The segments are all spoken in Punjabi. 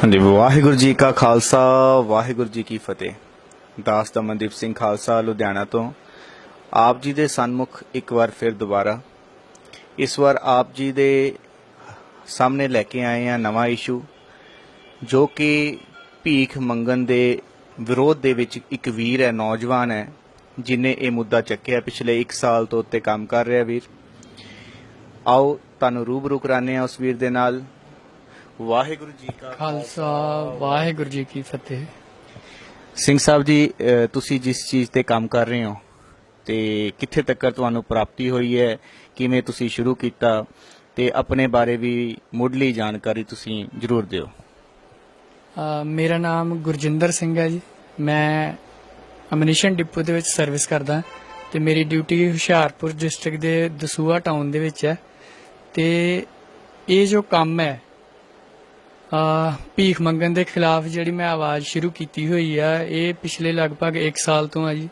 हाँ जी, वाहिगुरू जी का खालसा वाहिगुਰੂ जी की फतेह। दास दमनदीप ਸਿੰਘ ਖਾਲਸਾ ਲੁਧਿਆਣਾ ਤੋਂ ਆਪ ਜੀ ਦੇ ਸਨਮੁਖ ਇੱਕ ਵਾਰ ਫਿਰ ਦੁਬਾਰਾ ਇਸ ਵਾਰ ਆਪ ਜੀ ਦੇ ਸਾਹਮਣੇ ਲੈ ਕੇ ਆਏ ਆ ਨਵਾਂ ਇਸ਼ੂ ਜੋ ਕਿ ਭੀਖ ਮੰਗਣ ਦੇ ਵਿਰੋਧ ਦੇ ਵਿੱਚ ਇੱਕ ਵੀਰ ਹੈ, ਨੌਜਵਾਨ ਹੈ, ਜਿਨੇ ਇਹ ਮੁੱਦਾ ਚੱਕਿਆ। ਪਿਛਲੇ 1 ਸਾਲ ਤੋਂ ਉੱਤੇ ਕੰਮ ਕਰ ਰਿਹਾ ਵੀਰ। ਆਓ ਤੁਹਾਨੂੰ ਰੂਬਰੂ ਕਰਾਨੇ ਆ ਉਸ ਵੀਰ ਦੇ ਨਾਲ। ਵਾਹਿਗੁਰੂ ਜੀ ਕਾ ਖਾਲਸਾ ਵਾਹਿਗੁਰੂ ਜੀ ਕੀ ਫਤਿਹ। ਸਿੰਘ ਸਾਹਿਬ ਜੀ, ਤੁਸੀਂ ਜਿਸ ਚੀਜ਼ ਤੇ ਕੰਮ ਕਰ ਰਹੇ ਹੋ ਤੇ ਕਿੱਥੇ ਤੱਕ ਤੁਹਾਨੂੰ ਪ੍ਰਾਪਤੀ ਹੋਈ ਹੈ, ਕਿਵੇਂ ਤੁਸੀਂ ਸ਼ੁਰੂ ਕੀਤਾ ਤੇ ਆਪਣੇ ਬਾਰੇ ਵੀ ਮੁੱਢਲੀ ਜਾਣਕਾਰੀ ਤੁਸੀਂ ਜ਼ਰੂਰ ਦਿਓ। ਮੇਰਾ ਨਾਮ ਗੁਰਜਿੰਦਰ ਸਿੰਘ ਹੈ ਜੀ। ਮੈਂ ਅਮਨੀਸ਼ਨ ਡਿਪੂ ਦੇ ਵਿੱਚ ਸਰਵਿਸ ਕਰਦਾ ਤੇ ਮੇਰੀ ਡਿਊਟੀ ਹੁਸ਼ਿਆਰਪੁਰ ਡਿਸਟ੍ਰਿਕਟ ਦੇ ਦਸੂਹਾ ਟਾਊਨ ਦੇ ਵਿੱਚ ਹੈ। ਤੇ ਇਹ ਜੋ ਕੰਮ ਹੈ ਭੀਖ ਮੰਗਣ ਦੇ ਖਿਲਾਫ ਜਿਹੜੀ ਮੈਂ ਆਵਾਜ਼ ਸ਼ੁਰੂ ਕੀਤੀ ਹੋਈ ਆ, ਇਹ ਪਿਛਲੇ ਲਗਭਗ 1 ਸਾਲ ਤੋਂ ਆ ਜੀ।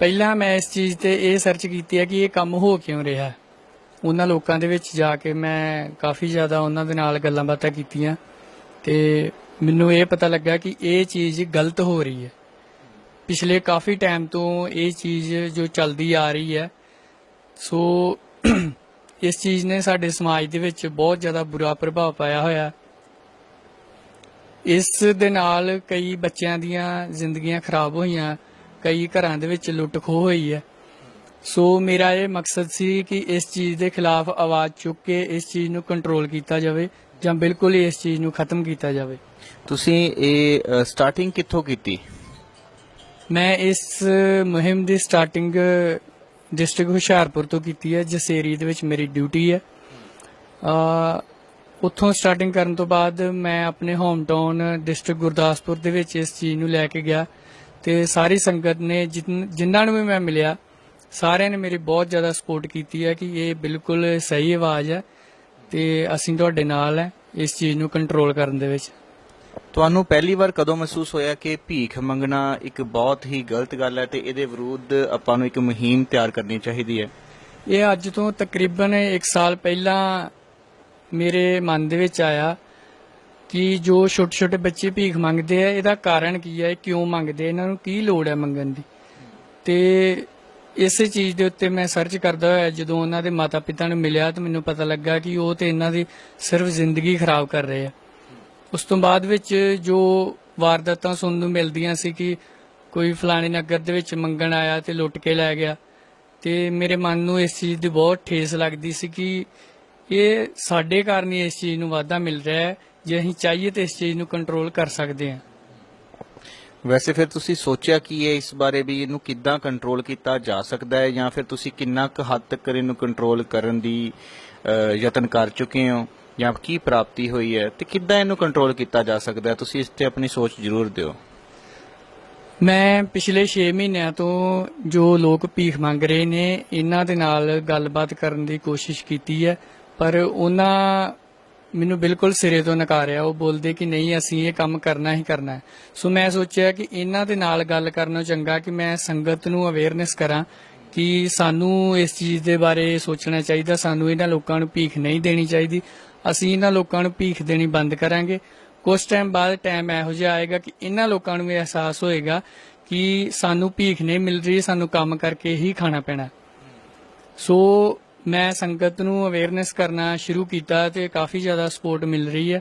ਪਹਿਲਾਂ ਮੈਂ ਇਸ ਚੀਜ਼ ਤੇ ਇਹ ਸਰਚ ਕੀਤੀ ਹੈ ਕਿ ਇਹ ਕੰਮ ਹੋ ਕਿਉਂ ਰਿਹਾ। ਉਹਨਾਂ ਲੋਕਾਂ ਦੇ ਵਿੱਚ ਜਾ ਕੇ ਮੈਂ ਕਾਫੀ ਜ਼ਿਆਦਾ ਉਹਨਾਂ ਦੇ ਨਾਲ ਗੱਲਾਂ ਬਾਤਾਂ ਕੀਤੀਆਂ ਤੇ ਮੈਨੂੰ ਇਹ ਪਤਾ ਲੱਗਾ ਕਿ ਇਹ ਚੀਜ਼ ਗਲਤ ਹੋ ਰਹੀ ਹੈ। ਪਿਛਲੇ ਕਾਫੀ ਟਾਈਮ ਤੋਂ ਇਹ ਚੀਜ਼ ਜੋ ਚੱਲਦੀ ਆ ਰਹੀ ਹੈ। ਸੋ ਇਸ ਚੀਜ਼ ਨੇ ਸਾਡੇ ਸਮਾਜ ਦੇ ਵਿੱਚ ਬਹੁਤ ਜ਼ਿਆਦਾ ਬੁਰਾ ਪ੍ਰਭਾਵ ਪਾਇਆ ਹੋਇਆ। ਇਸ ਦੇ ਨਾਲ ਕਈ ਬੱਚਿਆਂ ਦੀਆਂ ਜ਼ਿੰਦਗੀਆਂ ਖਰਾਬ ਹੋਈਆਂ, ਕਈ ਘਰਾਂ ਦੇ ਵਿੱਚ ਲੁੱਟ ਖੋਹ ਹੋਈ ਹੈ। ਸੋ ਮੇਰਾ ਇਹ ਮਕਸਦ ਸੀ ਕਿ ਇਸ ਚੀਜ਼ ਦੇ ਖਿਲਾਫ ਆਵਾਜ਼ ਚੁੱਕ ਕੇ ਇਸ ਚੀਜ਼ ਨੂੰ ਕੰਟਰੋਲ ਕੀਤਾ ਜਾਵੇ ਜਾਂ ਬਿਲਕੁਲ ਹੀ ਇਸ ਚੀਜ਼ ਨੂੰ ਖਤਮ ਕੀਤਾ ਜਾਵੇ। ਤੁਸੀਂ ਇਹ ਸਟਾਰਟਿੰਗ ਕਿੱਥੋਂ ਕੀਤੀ? ਮੈਂ ਇਸ ਮੁਹਿੰਮ ਦੀ ਸਟਾਰਟਿੰਗ ਡਿਸਟ੍ਰਿਕਟ ਹੁਸ਼ਿਆਰਪੁਰ ਤੋਂ ਕੀਤੀ ਹੈ। ਜਸੇਰੀ ਦੇ ਵਿੱਚ ਮੇਰੀ ਡਿਊਟੀ ਹੈ। ਉੱਥੋਂ ਸਟਾਰਟਿੰਗ ਕਰਨ ਤੋਂ ਬਾਅਦ ਮੈਂ ਆਪਣੇ ਹੋਮ ਟਾਊਨ ਡਿਸਟ੍ਰਿਕਟ ਗੁਰਦਾਸਪੁਰ ਦੇ ਵਿੱਚ ਇਸ ਚੀਜ਼ ਨੂੰ ਲੈ ਕੇ ਗਿਆ ਤੇ ਸਾਰੀ ਸੰਗਤ ਨੇ ਜਿਨ੍ਹਾਂ ਨੂੰ ਵੀ ਮੈਂ ਮਿਲਿਆ, ਸਾਰਿਆਂ ਨੇ ਮੇਰੀ ਬਹੁਤ ਜ਼ਿਆਦਾ ਸਪੋਰਟ ਕੀਤੀ ਹੈ ਕਿ ਇਹ ਬਿਲਕੁਲ ਸਹੀ ਆਵਾਜ਼ ਹੈ ਤੇ ਅਸੀਂ ਤੁਹਾਡੇ ਨਾਲ ਹੈ ਇਸ ਚੀਜ਼ ਨੂੰ ਕੰਟਰੋਲ ਕਰਨ ਦੇ ਵਿੱਚ। ਤੁਹਾਨੂੰ ਪਹਿਲੀ ਵਾਰ ਕਦੋਂ ਮਹਿਸੂਸ ਹੋਇਆ ਕਿ ਭੀਖ ਮੰਗਣਾ ਇੱਕ ਬਹੁਤ ਹੀ ਗਲਤ ਗੱਲ ਹੈ ਤੇ ਇਹਦੇ ਵਿਰੁੱਧ ਆਪਾਂ ਨੂੰ ਇੱਕ ਮੁਹਿੰਮ ਤਿਆਰ ਕਰਨੀ ਚਾਹੀਦੀ ਹੈ? ਇਹ ਅੱਜ ਤੋਂ ਤਕਰੀਬਨ 1 ਸਾਲ ਪਹਿਲਾਂ ਮੇਰੇ ਮਨ ਦੇ ਵਿੱਚ ਆਇਆ ਕਿ ਜੋ ਛੋਟੇ ਛੋਟੇ ਬੱਚੇ ਭੀਖ ਮੰਗਦੇ ਆ, ਇਹਦਾ ਕਾਰਨ ਕੀ ਹੈ, ਕਿਉਂ ਮੰਗਦੇ, ਇਹਨਾਂ ਨੂੰ ਕੀ ਲੋੜ ਹੈ ਮੰਗਣ ਦੀ। ਤੇ ਇਸੇ ਚੀਜ਼ ਦੇ ਉੱਤੇ ਮੈਂ ਸਰਚ ਕਰਦਾ ਹੋਇਆ ਜਦੋਂ ਉਹਨਾਂ ਦੇ ਮਾਤਾ ਪਿਤਾ ਨੂੰ ਮਿਲਿਆ ਤਾਂ ਮੈਨੂੰ ਪਤਾ ਲੱਗਾ ਕਿ ਉਹ ਤੇ ਇਹਨਾਂ ਦੀ ਸਿਰਫ ਜ਼ਿੰਦਗੀ ਖਰਾਬ ਕਰ ਰਹੇ ਆ। ਉਸ ਤੋਂ ਬਾਅਦ ਵਿੱਚ ਜੋ ਵਾਰਦਾਤਾਂ ਸੁਣਨ ਨੂੰ ਮਿਲਦੀਆਂ ਸੀ ਕਿ ਕੋਈ ਫਲਾਣੇ ਨਗਰ ਦੇ ਵਿੱਚ ਮੰਗਣ ਆਇਆ ਤੇ ਲੁੱਟ ਕੇ ਲੈ ਗਿਆ, ਤੇ ਮੇਰੇ ਮਨ ਨੂੰ ਇਸ ਚੀਜ਼ ਦੀ ਬਹੁਤ ਠੇਸ ਲੱਗਦੀ ਸੀ ਕਿ ਇਹ ਸਾਡੇ ਕਾਰਨ ਹੀ ਇਸ ਚੀਜ਼ ਨੂੰ ਵਾਧਾ ਮਿਲ ਰਿਹਾ ਹੈ। ਜੇ ਅਸੀਂ ਚਾਹੀਏ ਤਾਂ ਇਸ ਚੀਜ਼ ਨੂੰ ਕੰਟਰੋਲ ਕਰ ਸਕਦੇ ਹਾਂ। ਵੈਸੇ ਫਿਰ ਤੁਸੀਂ ਸੋਚਿਆ ਕਿ ਇਹ ਇਸ ਬਾਰੇ ਵੀ ਇਹਨੂੰ ਕਿੱਦਾਂ ਕੰਟਰੋਲ ਕੀਤਾ ਜਾ ਸਕਦਾ ਹੈ, ਜਾਂ ਫਿਰ ਤੁਸੀਂ ਕਿੰਨਾ ਕੁ ਹੱਦ ਤੱਕ ਇਹਨੂੰ ਕੰਟਰੋਲ ਕਰਨ ਦੀ ਯਤਨ ਕਰ ਚੁੱਕੇ ਹੋ, ਜਾਂ ਕੀ ਪ੍ਰਾਪਤੀ ਹੋਈ ਹੈ ਤੇ ਕਿੱਦਾਂ ਇਹਨੂੰ ਕੰਟਰੋਲ ਕੀਤਾ ਜਾ ਸਕਦਾ ਹੈ? ਤੁਸੀਂ ਇਸ ਤੇ ਆਪਣੀ ਸੋਚ ਜ਼ਰੂਰ ਦਿਓ। ਮੈਂ ਪਿਛਲੇ 6 ਮਹੀਨਿਆਂ ਤੋਂ ਜੋ ਲੋਕ ਭੀਖ ਮੰਗ ਰਹੇ ਨੇ ਇਹਨਾਂ ਦੇ ਨਾਲ ਗੱਲਬਾਤ ਕਰਨ ਦੀ ਕੋਸ਼ਿਸ਼ ਕੀਤੀ ਹੈ, ਪਰ ਉਹਨਾਂ ਮੈਨੂੰ ਬਿਲਕੁਲ ਸਿਰੇ ਤੋਂ ਨਕਾਰਿਆ। ਉਹ ਬੋਲਦੇ ਕਿ ਨਹੀਂ, ਅਸੀਂ ਇਹ ਕੰਮ ਕਰਨਾ ਹੀ ਕਰਨਾ ਹੈ। ਸੋ ਮੈਂ ਸੋਚਿਆ ਕਿ ਇਹਨਾਂ ਦੇ ਨਾਲ ਗੱਲ ਕਰਨੋਂ ਚੰਗਾ ਕਿ ਮੈਂ ਸੰਗਤ ਨੂੰ ਅਵੇਅਰਨੈਸ ਕਰਾਂ ਕਿ ਸਾਨੂੰ ਇਸ ਚੀਜ਼ ਦੇ ਬਾਰੇ ਸੋਚਣਾ ਚਾਹੀਦਾ। ਸਾਨੂੰ ਇਹਨਾਂ ਲੋਕਾਂ ਨੂੰ ਭੀਖ ਨਹੀਂ ਦੇਣੀ ਚਾਹੀਦੀ। ਅਸੀਂ ਇਹਨਾਂ ਲੋਕਾਂ ਨੂੰ ਭੀਖ ਦੇਣੀ ਬੰਦ ਕਰਾਂਗੇ। ਕੁਝ ਟਾਈਮ ਬਾਅਦ ਟਾਈਮ ਇਹੋ ਜਿਹਾ ਆਏਗਾ ਕਿ ਇਹਨਾਂ ਲੋਕਾਂ ਨੂੰ ਵੀ ਅਹਿਸਾਸ ਹੋਏਗਾ ਕਿ ਸਾਨੂੰ ਭੀਖ ਨਹੀਂ ਮਿਲ ਰਹੀ, ਸਾਨੂੰ ਕੰਮ ਕਰਕੇ ਹੀ ਖਾਣਾ ਪੈਣਾ। ਸੋ ਮੈਂ ਸੰਗਤ ਨੂੰ ਅਵੇਅਰਨੈਸ ਕਰਨਾ ਸ਼ੁਰੂ ਕੀਤਾ ਤੇ ਕਾਫੀ ਜ਼ਿਆਦਾ ਸਪੋਰਟ ਮਿਲ ਰਹੀ ਹੈ।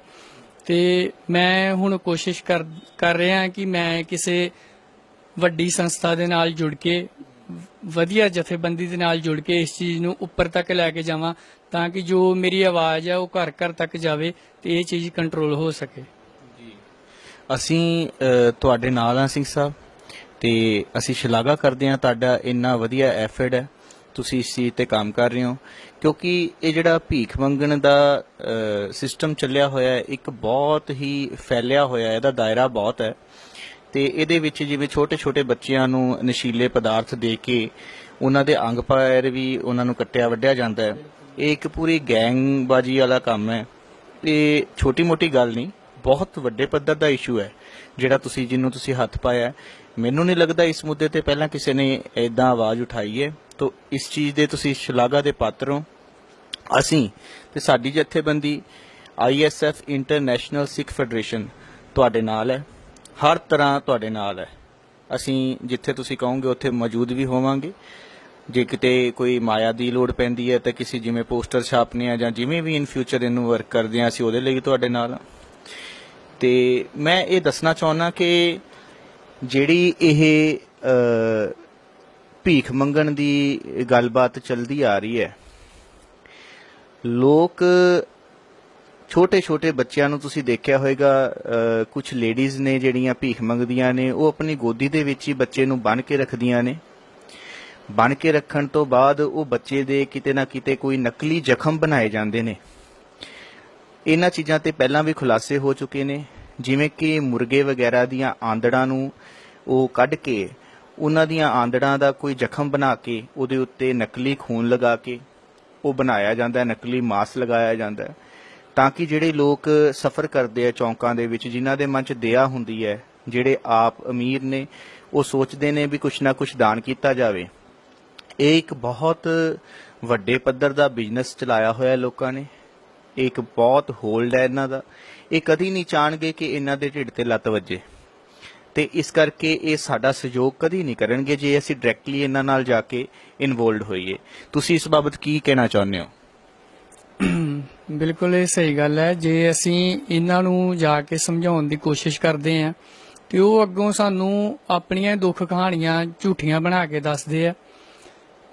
ਤੇ ਮੈਂ ਹੁਣ ਕੋਸ਼ਿਸ਼ ਕਰ ਰਿਹਾ ਕਿ ਮੈਂ ਕਿਸੇ ਵੱਡੀ ਸੰਸਥਾ ਦੇ ਨਾਲ ਜੁੜ ਕੇ, ਵਧੀਆ ਜਥੇਬੰਦੀ ਦੇ ਨਾਲ ਜੁੜ ਕੇ ਇਸ ਚੀਜ਼ ਨੂੰ ਉੱਪਰ ਤੱਕ ਲੈ ਕੇ ਜਾਵਾਂ ਤਾਂ ਕਿ ਜੋ ਮੇਰੀ ਆਵਾਜ਼ ਹੈ ਉਹ ਘਰ ਘਰ ਤੱਕ ਜਾਵੇ ਤੇ ਇਹ ਚੀਜ਼ ਕੰਟਰੋਲ ਹੋ ਸਕੇ। ਜੀ, ਅਸੀਂ ਤੁਹਾਡੇ ਨਾਲ ਹਾਂ ਸਿੰਘ ਸਾਹਿਬ, ਤੇ ਅਸੀਂ ਸ਼ਲਾਘਾ ਕਰਦੇ ਹਾਂ ਤੁਹਾਡਾ ਇੰਨਾ ਵਧੀਆ ਐਫਰਟ ਹੈ। ਤੁਸੀਂ ਇਸ ਚੀਜ਼ ਤੇ ਕੰਮ ਕਰ ਰਹੇ ਹੋ ਕਿਉਂਕਿ ਇਹ ਜਿਹੜਾ ਭੀਖ ਮੰਗਣ ਦਾ ਸਿਸਟਮ ਚੱਲਿਆ ਹੋਇਆ ਹੈ, ਇੱਕ ਬਹੁਤ ਹੀ ਫੈਲਿਆ ਹੋਇਆ, ਇਹਦਾ ਦਾਇਰਾ ਬਹੁਤ ਹੈ ਤੇ ਇਹਦੇ ਵਿੱਚ ਜਿਵੇਂ ਛੋਟੇ ਛੋਟੇ ਬੱਚਿਆਂ ਨੂੰ ਨਸ਼ੀਲੇ ਪਦਾਰਥ ਦੇ ਕੇ ਉਹਨਾਂ ਦੇ ਅੰਗ ਪੈਰ ਵੀ ਉਹਨਾਂ ਨੂੰ ਕੱਟਿਆ ਵੱਢਿਆ ਜਾਂਦਾ ਹੈ। ਇਹ ਇੱਕ ਪੂਰੀ ਗੈਂਗਬਾਜੀ ਵਾਲਾ ਕੰਮ ਹੈ। ਇਹ ਛੋਟੀ ਮੋਟੀ ਗੱਲ ਨਹੀਂ, ਬਹੁਤ ਵੱਡੇ ਪੱਧਰ ਦਾ ਇਸ਼ੂ ਹੈ ਜਿਹੜਾ ਜਿਹਨੂੰ ਤੁਸੀਂ ਹੱਥ ਪਾਇਆ। ਮੈਨੂੰ ਨਹੀਂ ਲੱਗਦਾ ਇਸ ਮੁੱਦੇ ਤੇ ਪਹਿਲਾਂ ਕਿਸੇ ਨੇ ਇਦਾਂ ਆਵਾਜ਼ ਉਠਾਈ ਹੈ। ਤਾਂ ਇਸ ਚੀਜ਼ ਦੇ ਤੁਸੀਂ ਸ਼ਲਾਘਾ ਦੇ ਪਾਤਰ ਹੋ। ਅਸੀਂ ਤੇ ਸਾਡੀ ਜਥੇਬੰਦੀ ISF ਇੰਟਰਨੈਸ਼ਨਲ ਸਿੱਖ ਫੈਡਰੇਸ਼ਨ ਤੁਹਾਡੇ ਨਾਲ ਹੈ, ਹਰ ਤਰ੍ਹਾਂ ਤੁਹਾਡੇ ਨਾਲ ਹੈ। ਅਸੀਂ ਜਿੱਥੇ ਤੁਸੀਂ ਕਹੋਗੇ ਉੱਥੇ ਮੌਜੂਦ ਵੀ ਹੋਵਾਂਗੇ। ਜੇ ਕਿਤੇ ਕੋਈ ਮਾਇਆ ਦੀ ਲੋੜ ਪੈਂਦੀ ਹੈ ਤਾਂ ਕਿਸੇ ਜਿਵੇਂ ਪੋਸਟਰ ਛਾਪਨੇ ਆ ਜਾਂ ਜਿਵੇਂ ਵੀ ਇਨ ਫਿਊਚਰ ਇਹਨੂੰ ਵਰਕ ਕਰਦੇ ਹਾਂ ਅਸੀਂ ਉਹਦੇ ਲਈ ਵੀ ਤੁਹਾਡੇ ਨਾਲ ਹਾਂ। ਤੇ ਮੈਂ ਇਹ ਦੱਸਣਾ ਚਾਹੁੰਦਾ ਕਿ ਜਿਹੜੀ ਇਹ ਭੀਖ ਮੰਗਣ ਦੀ ਗੱਲਬਾਤ ਚੱਲਦੀ ਆ ਰਹੀ ਹੈ, ਲੋਕ ਛੋਟੇ ਬੱਚਿਆਂ ਨੂੰ ਤੁਸੀਂ ਦੇਖਿਆ ਹੋਵੇਗਾ, ਕੁਝ ਲੇਡੀਜ਼ ਨੇ ਜਿਹੜੀਆਂ ਭੀਖ ਮੰਗਦੀਆਂ ਨੇ ਉਹ ਆਪਣੀ ਗੋਦੀ ਦੇ ਵਿੱਚ ਹੀ ਬੱਚੇ ਨੂੰ ਬੰਨ੍ਹ ਕੇ ਰੱਖਦੀਆਂ ਨੇ। ਬੰਨ੍ਹ ਕੇ ਰੱਖਣ ਤੋਂ ਬਾਅਦ ਉਹ ਬੱਚੇ ਦੇ ਕਿਤੇ ਨਾ ਕਿਤੇ ਕੋਈ ਨਕਲੀ ਜ਼ਖਮ ਬਣਾਏ ਜਾਂਦੇ ਨੇ। ਇਹਨਾਂ ਚੀਜ਼ਾਂ ਤੇ ਪਹਿਲਾਂ ਵੀ ਖੁਲਾਸੇ ਹੋ ਚੁੱਕੇ ਨੇ, ਜਿਵੇਂ ਕਿ ਮੁਰਗੇ ਵਗੈਰਾ ਦੀਆਂ ਆਂਦੜਾਂ ਨੂੰ ਉਹ ਕੱਢ ਕੇ ਉਹਨਾਂ ਦੀਆਂ ਆਂਦੜਾਂ ਦਾ ਕੋਈ ਜ਼ਖਮ ਬਣਾ ਕੇ ਉਹਦੇ ਉੱਤੇ ਨਕਲੀ ਖੂਨ ਲਗਾ ਕੇ ਉਹ ਬਣਾਇਆ ਜਾਂਦਾ, ਨਕਲੀ ਮਾਸ ਲਗਾਇਆ ਜਾਂਦਾ, ਤਾਂ ਕਿ ਜਿਹੜੇ ਲੋਕ ਸਫ਼ਰ ਕਰਦੇ ਆ ਚੌਂਕਾਂ ਦੇ ਵਿੱਚ, ਜਿਨ੍ਹਾਂ ਦੇ ਮਨ 'ਚ ਦਇਆ ਹੁੰਦੀ ਹੈ, ਜਿਹੜੇ ਆਪ ਅਮੀਰ ਨੇ, ਉਹ ਸੋਚਦੇ ਨੇ ਵੀ ਕੁਛ ਨਾ ਕੁਛ ਦਾਨ ਕੀਤਾ ਜਾਵੇ। ਇਹ ਇੱਕ ਬਹੁਤ ਵੱਡੇ ਪੱਧਰ ਦਾ ਬਿਜ਼ਨਸ ਚਲਾਇਆ ਹੋਇਆ ਲੋਕਾਂ ਨੇ। ਇਹ ਇੱਕ ਬਹੁਤ ਹੋਲਡ ਹੈ ਇਹਨਾਂ ਦਾ। ਇਹ ਕਦੀ ਨਹੀਂ ਚਾਹਣਗੇ ਕਿ ਇਹਨਾਂ ਦੇ ਢਿੱਡ ਤੇ ਲੱਤ ਵੱਜੇ, ਤੇ ਇਸ ਕਰਕੇ ਇਹ ਸਾਡਾ ਸਹਿਯੋਗ ਕਦੀ ਨਹੀਂ ਕਰਨਗੇ ਜੇ ਅਸੀਂ ਡਾਇਰੈਕਟਲੀ ਇਹਨਾਂ ਨਾਲ ਜਾ ਕੇ ਇਨਵੋਲਵਡ ਹੋਈਏ। ਤੁਸੀਂ ਇਸ ਬਾਬਤ ਕੀ ਕਹਿਣਾ ਚਾਹੁੰਦੇ ਹੋ? ਬਿਲਕੁਲ ਇਹ ਸਹੀ ਗੱਲ ਹੈ। ਜੇ ਅਸੀਂ ਇਹਨਾਂ ਨੂੰ ਜਾ ਕੇ ਸਮਝਾਉਣ ਦੀ ਕੋਸ਼ਿਸ਼ ਕਰਦੇ ਹਾਂ ਤੇ ਉਹ ਅੱਗੋਂ ਸਾਨੂੰ ਆਪਣੀਆਂ ਦੁੱਖ ਕਹਾਣੀਆਂ ਝੂਠੀਆਂ ਬਣਾ ਕੇ ਦੱਸਦੇ ਆ।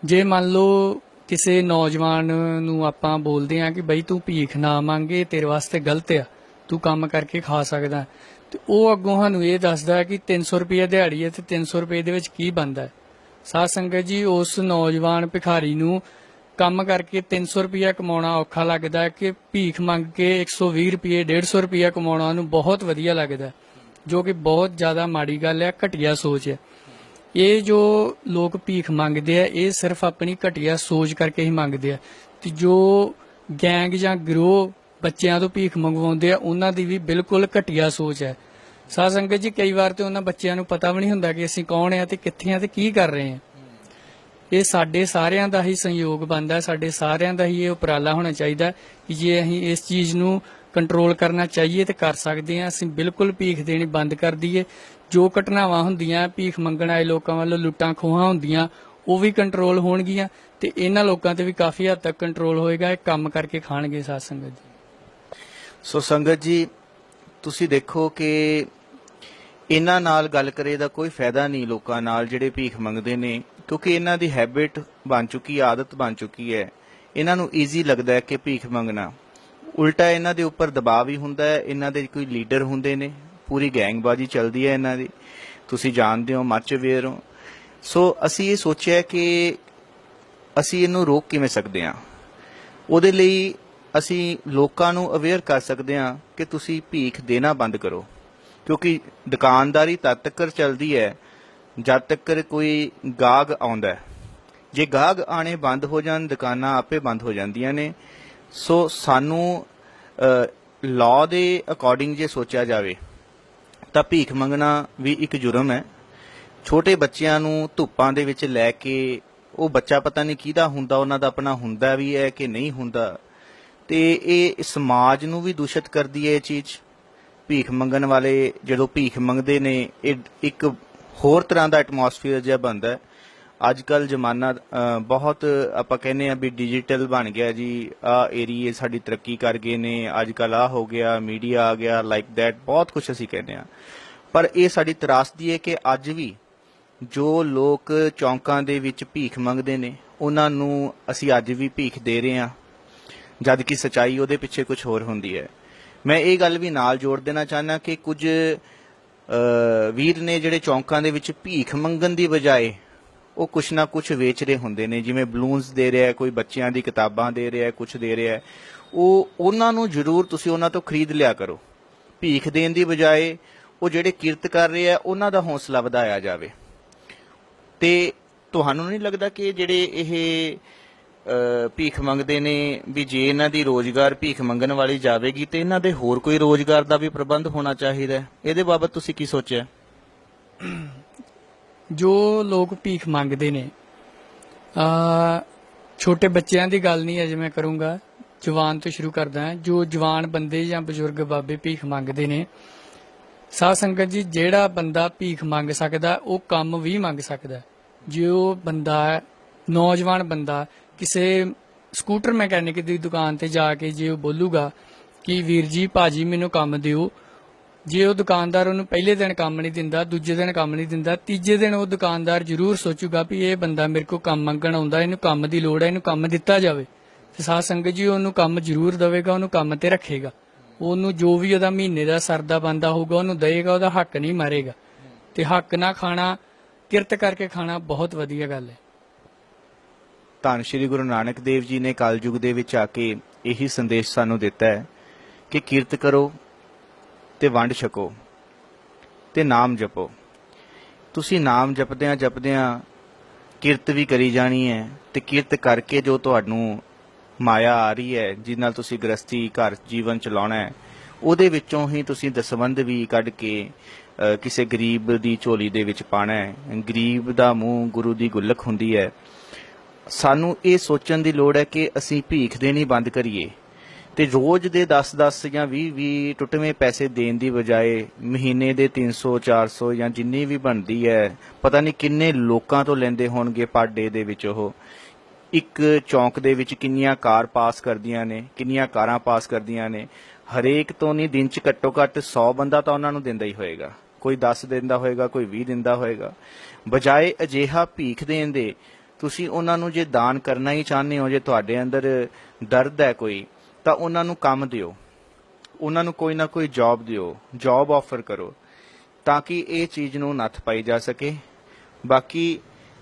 ਜੇ ਮੰਨ ਲਓ ਕਿਸੇ ਨੌਜਵਾਨ ਨੂੰ ਆਪਾਂ ਬੋਲਦੇ ਹਾਂ ਕਿ ਬਈ ਤੂੰ ਭੀਖ ਨਾ ਮੰਗੇ, ਤੇਰੇ ਵਾਸਤੇ ਗਲਤ ਆ, ਤੂੰ ਕੰਮ ਕਰਕੇ ਖਾ ਸਕਦਾ, ਤੇ ਉਹ ਅੱਗੋਂ ਸਾਨੂੰ ਇਹ ਦੱਸਦਾ ਕਿ 300 ਰੁਪਏ ਦਿਹਾੜੀ ਹੈ ਤੇ 300 ਰੁਪਏ ਦੇ ਵਿੱਚ ਕੀ ਬਣਦਾ ਹੈ। ਸਾਧ ਸੰਗਤ ਜੀ, ਉਸ ਨੌਜਵਾਨ ਭਿਖਾਰੀ ਨੂੰ ਕੰਮ ਕਰਕੇ 300 ਰੁਪਇਆ ਕਮਾਉਣਾ ਔਖਾ ਲੱਗਦਾ ਹੈ ਕਿ ਭੀਖ ਮੰਗ ਕੇ 120 ਰੁਪਏ 150 ਰੁਪਇਆ ਕਮਾਉਣਾ ਉਹਨੂੰ ਬਹੁਤ ਵਧੀਆ ਲੱਗਦਾ, ਜੋ ਕਿ ਬਹੁਤ ਜ਼ਿਆਦਾ ਮਾੜੀ ਗੱਲ ਹੈ, ਘਟੀਆ ਸੋਚ ਹੈ। ਇਹ ਜੋ ਲੋਕ ਭੀਖ ਮੰਗਦੇ ਆ ਇਹ ਸਿਰਫ ਆਪਣੀ ਘਟੀਆ ਸੋਚ ਕਰਕੇ ਹੀ ਮੰਗਦੇ ਆ, ਤੇ ਜੋ ਗੈਂਗ ਜਾਂ ਗਿਰੋਹ ਬੱਚਿਆਂ ਤੋਂ ਭੀਖ ਮੰਗਵਾਉਂਦੇ ਆ ਉਹਨਾਂ ਦੀ ਵੀ ਬਿਲਕੁਲ ਘਟੀਆ ਸੋਚ ਹੈ। ਸਾਧ ਸੰਗਤ ਜੀ, ਕਈ ਵਾਰ ਤੇ ਉਹਨਾਂ ਬੱਚਿਆਂ ਨੂੰ ਪਤਾ ਵੀ ਨਹੀਂ ਹੁੰਦਾ ਕਿ ਅਸੀਂ ਕੌਣ ਆ ਤੇ ਕਿੱਥੇ ਆ ਤੇ ਕੀ ਕਰ ਰਹੇ ਆ। ਇਹ ਸਾਡੇ ਸਾਰਿਆਂ ਦਾ ਹੀ ਸਹਿਯੋਗ ਬਣਦਾ, ਸਾਡੇ ਸਾਰਿਆਂ ਦਾ ਹੀ ਇਹ ਉਪਰਾਲਾ ਹੋਣਾ ਚਾਹੀਦਾ ਕਿ ਜੇ ਅਸੀਂ ਇਸ ਚੀਜ਼ ਨੂੰ ਕੰਟਰੋਲ ਕਰਨਾ ਚਾਹੀਏ ਤੇ ਕਰ ਸਕਦੇ ਹਾਂ। ਅਸੀਂ ਬਿਲਕੁਲ ਭੀਖ ਦੇਣੀ ਬੰਦ ਕਰ ਦਈਏ। ਜੋ ਘਟਨਾਵਾਂ ਹੁੰਦੀਆਂ ਭੀਖ ਮੰਗਣ ਆਏ ਲੋਕਾਂ ਵੱਲੋਂ, ਲੁੱਟਾਂ ਖੋਹਾਂ ਹੁੰਦੀਆਂ, ਉਹ ਵੀ ਕੰਟਰੋਲ ਹੋਣਗੀਆਂ ਤੇ ਇਹਨਾਂ ਲੋਕਾਂ ਤੇ ਵੀ ਕਾਫੀ ਹੱਦ ਤੱਕ ਕੰਟਰੋਲ ਹੋਏਗਾ। ਇਹ ਕੰਮ ਕਰਕੇ ਖਾਣਗੇ। ਸਾਧ ਸੰਗਤ ਜੀ, ਸੋ ਸੰਗਤ ਜੀ, ਤੁਸੀਂ ਦੇਖੋ ਕਿ ਇਹਨਾਂ ਨਾਲ ਗੱਲ ਕਰੇ ਦਾ ਕੋਈ ਫਾਇਦਾ ਨਹੀਂ ਲੋਕਾਂ ਨਾਲ ਜਿਹੜੇ ਭੀਖ ਮੰਗਦੇ ਨੇ, ਕਿਉਂਕਿ ਇਹਨਾਂ ਦੀ ਹੈਬਿਟ ਬਣ ਚੁੱਕੀ, ਆਦਤ ਬਣ ਚੁੱਕੀ ਹੈ। ਇਹਨਾਂ ਨੂੰ ਈਜ਼ੀ ਲੱਗਦਾ ਹੈ ਕਿ ਭੀਖ ਮੰਗਣਾ। ਉਲਟਾ ਇਹਨਾਂ ਦੇ ਉੱਪਰ ਦਬਾਅ ਵੀ ਹੁੰਦਾ ਹੈ। ਇਹਨਾਂ ਦੇ ਕੋਈ ਲੀਡਰ ਹੁੰਦੇ ਨੇ, ਪੂਰੀ ਗੈਂਗਬਾਜੀ ਚੱਲਦੀ ਹੈ ਇਹਨਾਂ ਦੀ, ਤੁਸੀਂ ਜਾਣਦੇ ਹੋ, ਮੱਚ ਅਵੇਅਰ ਹੋ। ਸੋ ਅਸੀਂ ਇਹ ਸੋਚਿਆ ਕਿ ਅਸੀਂ ਇਹਨੂੰ ਰੋਕ ਕਿਵੇਂ ਸਕਦੇ ਹਾਂ। ਉਹਦੇ ਲਈ ਅਸੀਂ ਲੋਕਾਂ ਨੂੰ ਅਵੇਅਰ ਕਰ ਸਕਦੇ ਹਾਂ ਕਿ ਤੁਸੀਂ ਭੀਖ ਦੇਣਾ ਬੰਦ ਕਰੋ, ਕਿਉਂਕਿ ਦੁਕਾਨਦਾਰੀ ਤਦ ਤੱਕ ਚੱਲਦੀ ਹੈ ਜਦ ਤੱਕ ਕੋਈ ਗਾਹਕ ਆਉਂਦਾ ਹੈ। ਜੇ ਗਾਹਕ ਆਣੇ ਬੰਦ ਹੋ ਜਾਣ, ਦੁਕਾਨਾਂ ਆਪੇ ਬੰਦ ਹੋ ਜਾਂਦੀਆਂ ਨੇ। ਸੋ ਸਾਨੂੰ ਲਾਅ ਦੇ ਅਕੋਰਡਿੰਗ ਜੇ ਸੋਚਿਆ ਜਾਵੇ ਤਾਂ ਭੀਖ ਮੰਗਣਾ ਵੀ ਇੱਕ ਜੁਰਮ ਹੈ। ਛੋਟੇ ਬੱਚਿਆਂ ਨੂੰ ਧੁੱਪਾਂ ਦੇ ਵਿੱਚ ਲੈ ਕੇ, ਉਹ ਬੱਚਾ ਪਤਾ ਨਹੀਂ ਕਿਹਦਾ ਹੁੰਦਾ, ਉਹਨਾਂ ਦਾ ਆਪਣਾ ਹੁੰਦਾ ਵੀ ਹੈ ਕਿ ਨਹੀਂ ਹੁੰਦਾ, ਤੇ ਇਹ ਸਮਾਜ ਨੂੰ ਵੀ ਦੂਸ਼ਿਤ ਕਰਦੀ ਹੈ ਇਹ ਚੀਜ਼। ਭੀਖ ਮੰਗਣ ਵਾਲੇ ਜਦੋਂ ਭੀਖ ਮੰਗਦੇ ਨੇ, ਇਹ ਇੱਕ ਹੋਰ ਤਰ੍ਹਾਂ ਦਾ ਐਟਮੋਸਫੀਅਰ ਜਿਹਾ ਬਣਦਾ ਹੈ। ਅੱਜ ਕੱਲ੍ਹ ਜ਼ਮਾਨਾ ਬਹੁਤ ਆਪਾਂ ਕਹਿੰਦੇ ਆ ਵੀ ਡਿਜੀਟਲ ਬਣ ਗਿਆ ਜੀ, ਆਹ ਏਰੀਏ ਸਾਡੀ ਤਰੱਕੀ ਕਰ ਗਏ ਨੇ, ਅੱਜ ਕੱਲ੍ਹ ਆਹ ਹੋ ਗਿਆ, ਮੀਡੀਆ ਆ ਗਿਆ, ਲਾਈਕ ਦੈਟ, ਬਹੁਤ ਕੁਝ ਅਸੀਂ ਕਹਿੰਦੇ ਹਾਂ। ਪਰ ਇਹ ਸਾਡੀ ਤਰਾਸਦੀ ਹੈ ਕਿ ਅੱਜ ਵੀ ਜੋ ਲੋਕ ਚੌਂਕਾਂ ਦੇ ਵਿੱਚ ਭੀਖ ਮੰਗਦੇ ਨੇ ਉਹਨਾਂ ਨੂੰ ਅਸੀਂ ਅੱਜ ਵੀ ਭੀਖ ਦੇ ਰਹੇ ਹਾਂ, ਜਦ ਕਿ ਸੱਚਾਈ ਉਹਦੇ ਪਿੱਛੇ ਕੁਝ ਹੋਰ ਹੁੰਦੀ ਹੈ। ਮੈਂ ਇਹ ਗੱਲ ਵੀ ਨਾਲ ਜੋੜ ਦੇਣਾ ਚਾਹੁੰਦਾ ਕਿ ਕੁਝ ਵੀਰ ਨੇ ਜਿਹੜੇ ਚੌਂਕਾਂ ਦੇ ਵਿੱਚ ਭੀਖ ਮੰਗਣ ਦੀ ਬਜਾਏ ਉਹ ਕੁਛ ਨਾ ਕੁਛ ਵੇਚ ਰਹੇ ਹੁੰਦੇ ਨੇ, ਜਿਵੇਂ ਬਲੂਨਸ ਦੇ ਰਿਹਾ, ਕੋਈ ਬੱਚਿਆਂ ਦੀ ਕਿਤਾਬਾਂ ਦੇ ਰਿਹਾ, ਕੁਛ ਦੇ ਰਿਹਾ। ਉਹਨਾਂ ਨੂੰ ਜ਼ਰੂਰ ਤੁਸੀਂ ਉਹਨਾਂ ਤੋਂ ਖਰੀਦ ਲਿਆ ਕਰੋ। ਭੀਖ ਦੇਣ ਦੀ ਬਜਾਏ ਉਹ ਜਿਹੜੇ ਕਿਰਤ ਕਰ ਰਹੇ ਆ ਉਹਨਾਂ ਦਾ ਹੌਸਲਾ ਵਧਾਇਆ ਜਾਵੇ। ਤੇ ਤੁਹਾਨੂੰ ਨਹੀਂ ਲੱਗਦਾ ਕਿ ਜਿਹੜੇ ਇਹ ਭੀਖ ਮੰਗਦੇ ਨੇ ਵੀ ਜੇ ਇਹਨਾਂ ਦੀ ਰੋਜ਼ਗਾਰ ਭੀਖ ਮੰਗਣ ਵਾਲੀ ਜਾਵੇਗੀ ਤੇ ਇਹਨਾਂ ਦੇ ਹੋਰ ਕੋਈ ਰੋਜ਼ਗਾਰ ਦਾ ਵੀ ਪ੍ਰਬੰਧ ਹੋਣਾ ਚਾਹੀਦਾ? ਇਹਦੇ ਬਾਬਤ ਤੁਸੀਂ ਕੀ ਸੋਚਿਆ? ਜੋ ਲੋਕ ਭੀਖ ਮੰਗਦੇ ਨੇ, ਛੋਟੇ ਬੱਚਿਆਂ ਦੀ ਗੱਲ ਨਹੀਂ ਅਜੇ ਮੈਂ ਕਰੂੰਗਾ, ਜਵਾਨ ਤੋਂ ਸ਼ੁਰੂ ਕਰਦਾ ਹਾਂ। ਜੋ ਜਵਾਨ ਬੰਦੇ ਜਾਂ ਬਜ਼ੁਰਗ ਬਾਬੇ ਭੀਖ ਮੰਗਦੇ ਨੇ, ਸਾਧ ਸੰਗਤ ਜੀ, ਜਿਹੜਾ ਬੰਦਾ ਭੀਖ ਮੰਗ ਸਕਦਾ ਉਹ ਕੰਮ ਵੀ ਮੰਗ ਸਕਦਾ। ਜੇ ਉਹ ਬੰਦਾ ਨੌਜਵਾਨ ਬੰਦਾ ਕਿਸੇ ਸਕੂਟਰ ਮਕੈਨਿਕ ਦੀ ਦੁਕਾਨ ਤੇ ਜਾ ਕੇ ਜੇ ਉਹ ਬੋਲੂਗਾ ਕਿ ਵੀਰ ਜੀ ਭਾਜੀ ਮੈਨੂੰ ਕੰਮ ਦਿਓ, ਜੇ ਉਹ ਦੁਕਾਨਦਾਰ ਉਹਨੂੰ ਪਹਿਲੇ ਦਿਨ ਕੰਮ ਨਹੀਂ ਦਿੰਦਾ, ਦੂਜੇ ਦਿਨ ਕੰਮ ਨਹੀਂ ਦਿੰਦਾ, ਤੀਜੇ ਦਿਨ ਉਹ ਦੁਕਾਨਦਾਰ ਜ਼ਰੂਰ ਸੋਚੂਗਾ ਵੀ ਇਹ ਬੰਦਾ ਮੇਰੇ ਕੋਲ ਕੰਮ ਮੰਗਣ ਆਉਂਦਾ, ਇਹਨੂੰ ਕੰਮ ਦੀ ਲੋੜ ਹੈ, ਇਹਨੂੰ ਕੰਮ ਦਿੱਤਾ ਜਾਵੇ। ਤੇ ਸਾਧ ਸੰਗਤ ਜੀ ਉਹਨੂੰ ਕੰਮ ਜ਼ਰੂਰ ਦੇਵੇਗਾ, ਉਹਨੂੰ ਕੰਮ ਤੇ ਰੱਖੇਗਾ, ਉਹਨੂੰ ਜੋ ਵੀ ਉਹਦਾ ਮਹੀਨੇ ਦਾ ਸਰਦਾ ਬੰਦਾ ਹੋਊਗਾ ਉਹਨੂੰ ਦੇਏਗਾ, ਉਹਦਾ ਹੱਕ ਨਹੀਂ ਮਾਰੇਗਾ। ਤੇ ਹੱਕ ਨਾ ਖਾਣਾ, ਕਿਰਤ ਕਰਕੇ ਖਾਣਾ ਬਹੁਤ ਵਧੀਆ ਗੱਲ ਹੈ। ਧੰਨ ਸ਼੍ਰੀ ਗੁਰੂ ਨਾਨਕ ਦੇਵ ਜੀ ਨੇ ਕਲਯੁਗ ਦੇ ਵਿੱਚ ਆ ਕੇ ਇਹੀ ਸੰਦੇਸ਼ ਸਾਨੂੰ ਦਿੱਤਾ ਹੈ ਕਿ ਕਿਰਤ ਕਰੋ ਤੇ ਵੰਡ ਛਕੋ ਤੇ ਨਾਮ ਜਪੋ। ਤੁਸੀਂ ਨਾਮ ਜਪਦਿਆਂ ਕਿਰਤ ਵੀ ਕਰੀ ਜਾਣੀ ਹੈ, ਤੇ ਕਿਰਤ ਕਰਕੇ ਜੋ ਤੁਹਾਨੂੰ ਮਾਇਆ ਆ ਰਹੀ ਹੈ, ਜਿਸ ਨਾਲ ਤੁਸੀਂ ਗ੍ਰਸਤੀ ਘਰ ਜੀਵਨ ਚਲਾਉਣਾ ਹੈ, ਉਹਦੇ ਵਿੱਚੋਂ ਹੀ ਤੁਸੀਂ ਦਸਵੰਧ ਵੀ ਕੱਢ ਕੇ ਕਿਸੇ ਗਰੀਬ ਦੀ ਝੋਲੀ ਦੇ ਵਿੱਚ ਪਾਣਾ ਹੈ। ਗਰੀਬ ਦਾ ਮੂੰਹ ਗੁਰੂ ਦੀ ਗੁਲਕ ਹੁੰਦੀ ਹੈ। ਸਾਨੂੰ ਇਹ ਸੋਚਣ ਦੀ ਲੋੜ ਹੈ ਕਿ ਅਸੀਂ ਭੀਖ ਦੇਣੀ ਬੰਦ ਕਰੀਏ ਤੇ ਰੋਜ਼ ਦੇ 10-10 ਜਾਂ 20-20 ਟੁੱਟਵੇਂ ਪੈਸੇ ਦੇਣ ਦੀ ਬਜਾਏ ਮਹੀਨੇ ਦੇ 300-400 ਜਾਂ ਜਿੰਨੀ ਵੀ ਬਣਦੀ ਹੈ, ਪਤਾ ਨਹੀਂ ਕਿੰਨੇ ਲੋਕਾਂ ਤੋਂ ਲੈਂਦੇ ਹੋਣਗੇ ਪਰ ਡੇ ਦੇ ਵਿੱਚ। ਉਹ ਇੱਕ ਚੌਂਕ ਦੇ ਵਿੱਚ ਕਿੰਨੀਆਂ ਕਾਰ ਪਾਸ ਕਰਦੀਆਂ ਨੇ, ਕਿੰਨੀਆਂ ਕਾਰਾਂ ਪਾਸ ਕਰਦੀਆਂ ਨੇ। ਹਰੇਕ ਤੋਂ ਨਹੀਂ, ਦਿਨ 'ਚ ਘੱਟੋ ਘੱਟ 100 ਬੰਦਾ ਤਾਂ ਉਹਨਾਂ ਨੂੰ ਦਿੰਦਾ ਹੀ ਹੋਏਗਾ। ਕੋਈ 10 ਦਿੰਦਾ ਹੋਏਗਾ, ਕੋਈ 20 ਦਿੰਦਾ ਹੋਏਗਾ। ਬਜਾਏ ਅਜਿਹਾ ਭੀਖ ਦੇਣ ਦੇ ਤੁਸੀਂ ਉਹਨਾਂ ਨੂੰ ਜੇ ਦਾਨ ਕਰਨਾ ਹੀ ਚਾਹੁੰਦੇ ਹੋ, ਜੇ ਤੁਹਾਡੇ ਅੰਦਰ ਦਰਦ ਹੈ ਕੋਈ, ਤਾਂ ਉਹਨਾਂ ਨੂੰ ਕੰਮ ਦਿਓ, ਉਹਨਾਂ ਨੂੰ ਕੋਈ ਨਾ ਕੋਈ ਜੌਬ ਦਿਓ, ਜੌਬ ਆਫਰ ਕਰੋ, ਤਾਂ ਕਿ ਇਹ ਚੀਜ਼ ਨੂੰ ਨੱਥ ਪਾਈ ਜਾ ਸਕੇ। ਬਾਕੀ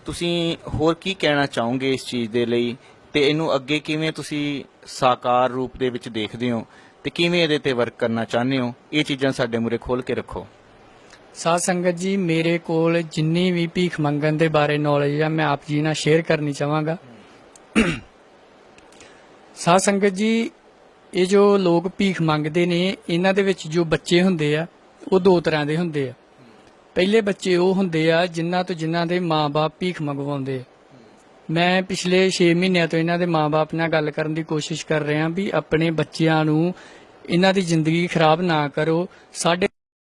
ਤੁਸੀਂ ਹੋਰ ਕੀ ਕਹਿਣਾ ਚਾਹੋਗੇ ਇਸ ਚੀਜ਼ ਦੇ ਲਈ, ਤੇ ਇਹਨੂੰ ਅੱਗੇ ਕਿਵੇਂ ਤੁਸੀਂ ਸਾਕਾਰ ਰੂਪ ਦੇ ਵਿੱਚ ਦੇਖਦੇ ਹੋ ਤੇ ਕਿਵੇਂ ਇਹਦੇ ਤੇ ਵਰਕ ਕਰਨਾ ਚਾਹੁੰਦੇ ਹੋ, ਇਹ ਚੀਜ਼ਾਂ ਸਾਡੇ ਮੂਹਰੇ ਖੋਲ ਕੇ ਰੱਖੋ। ਸਾਧ ਸੰਗਤ ਜੀ, ਮੇਰੇ ਕੋਲ ਜਿੰਨੀ ਵੀ ਭੀਖ ਮੰਗਣ ਦੇ ਬਾਰੇ ਨੌਲੇਜ ਆ, ਮੈਂ ਆਪ ਜੀ ਨਾਲ ਸ਼ੇਅਰ ਕਰਨੀ ਚਾਹਾਂਗਾ। ਸਾਧ ਸੰਗਤ ਜੀ, ਇਹ ਜੋ ਲੋਕ ਭੀਖ ਮੰਗਦੇ ਨੇ, ਇਹਨਾਂ ਦੇ ਵਿੱਚ ਜੋ ਬੱਚੇ ਹੁੰਦੇ ਆ ਉਹ ਦੋ ਤਰ੍ਹਾਂ ਦੇ ਹੁੰਦੇ ਆ। ਪਹਿਲੇ ਬੱਚੇ ਉਹ ਹੁੰਦੇ ਆ ਜਿਨ੍ਹਾਂ ਦੇ ਮਾਂ-ਬਾਪ ਭੀਖ ਮੰਗਵਾਉਂਦੇ ਆ। ਮੈਂ ਪਿਛਲੇ 6 ਮਹੀਨਿਆਂ ਤੋਂ ਇਹਨਾਂ ਦੇ ਮਾਂ-ਬਾਪ ਨਾਲ ਗੱਲ ਕਰਨ ਦੀ ਕੋਸ਼ਿਸ਼ ਕਰ ਰਿਹਾ ਵੀ ਆਪਣੇ ਬੱਚਿਆਂ ਨੂੰ ਇਹਨਾਂ ਦੀ ਜ਼ਿੰਦਗੀ ਖਰਾਬ ਨਾ ਕਰੋ। ਸਾਡੇ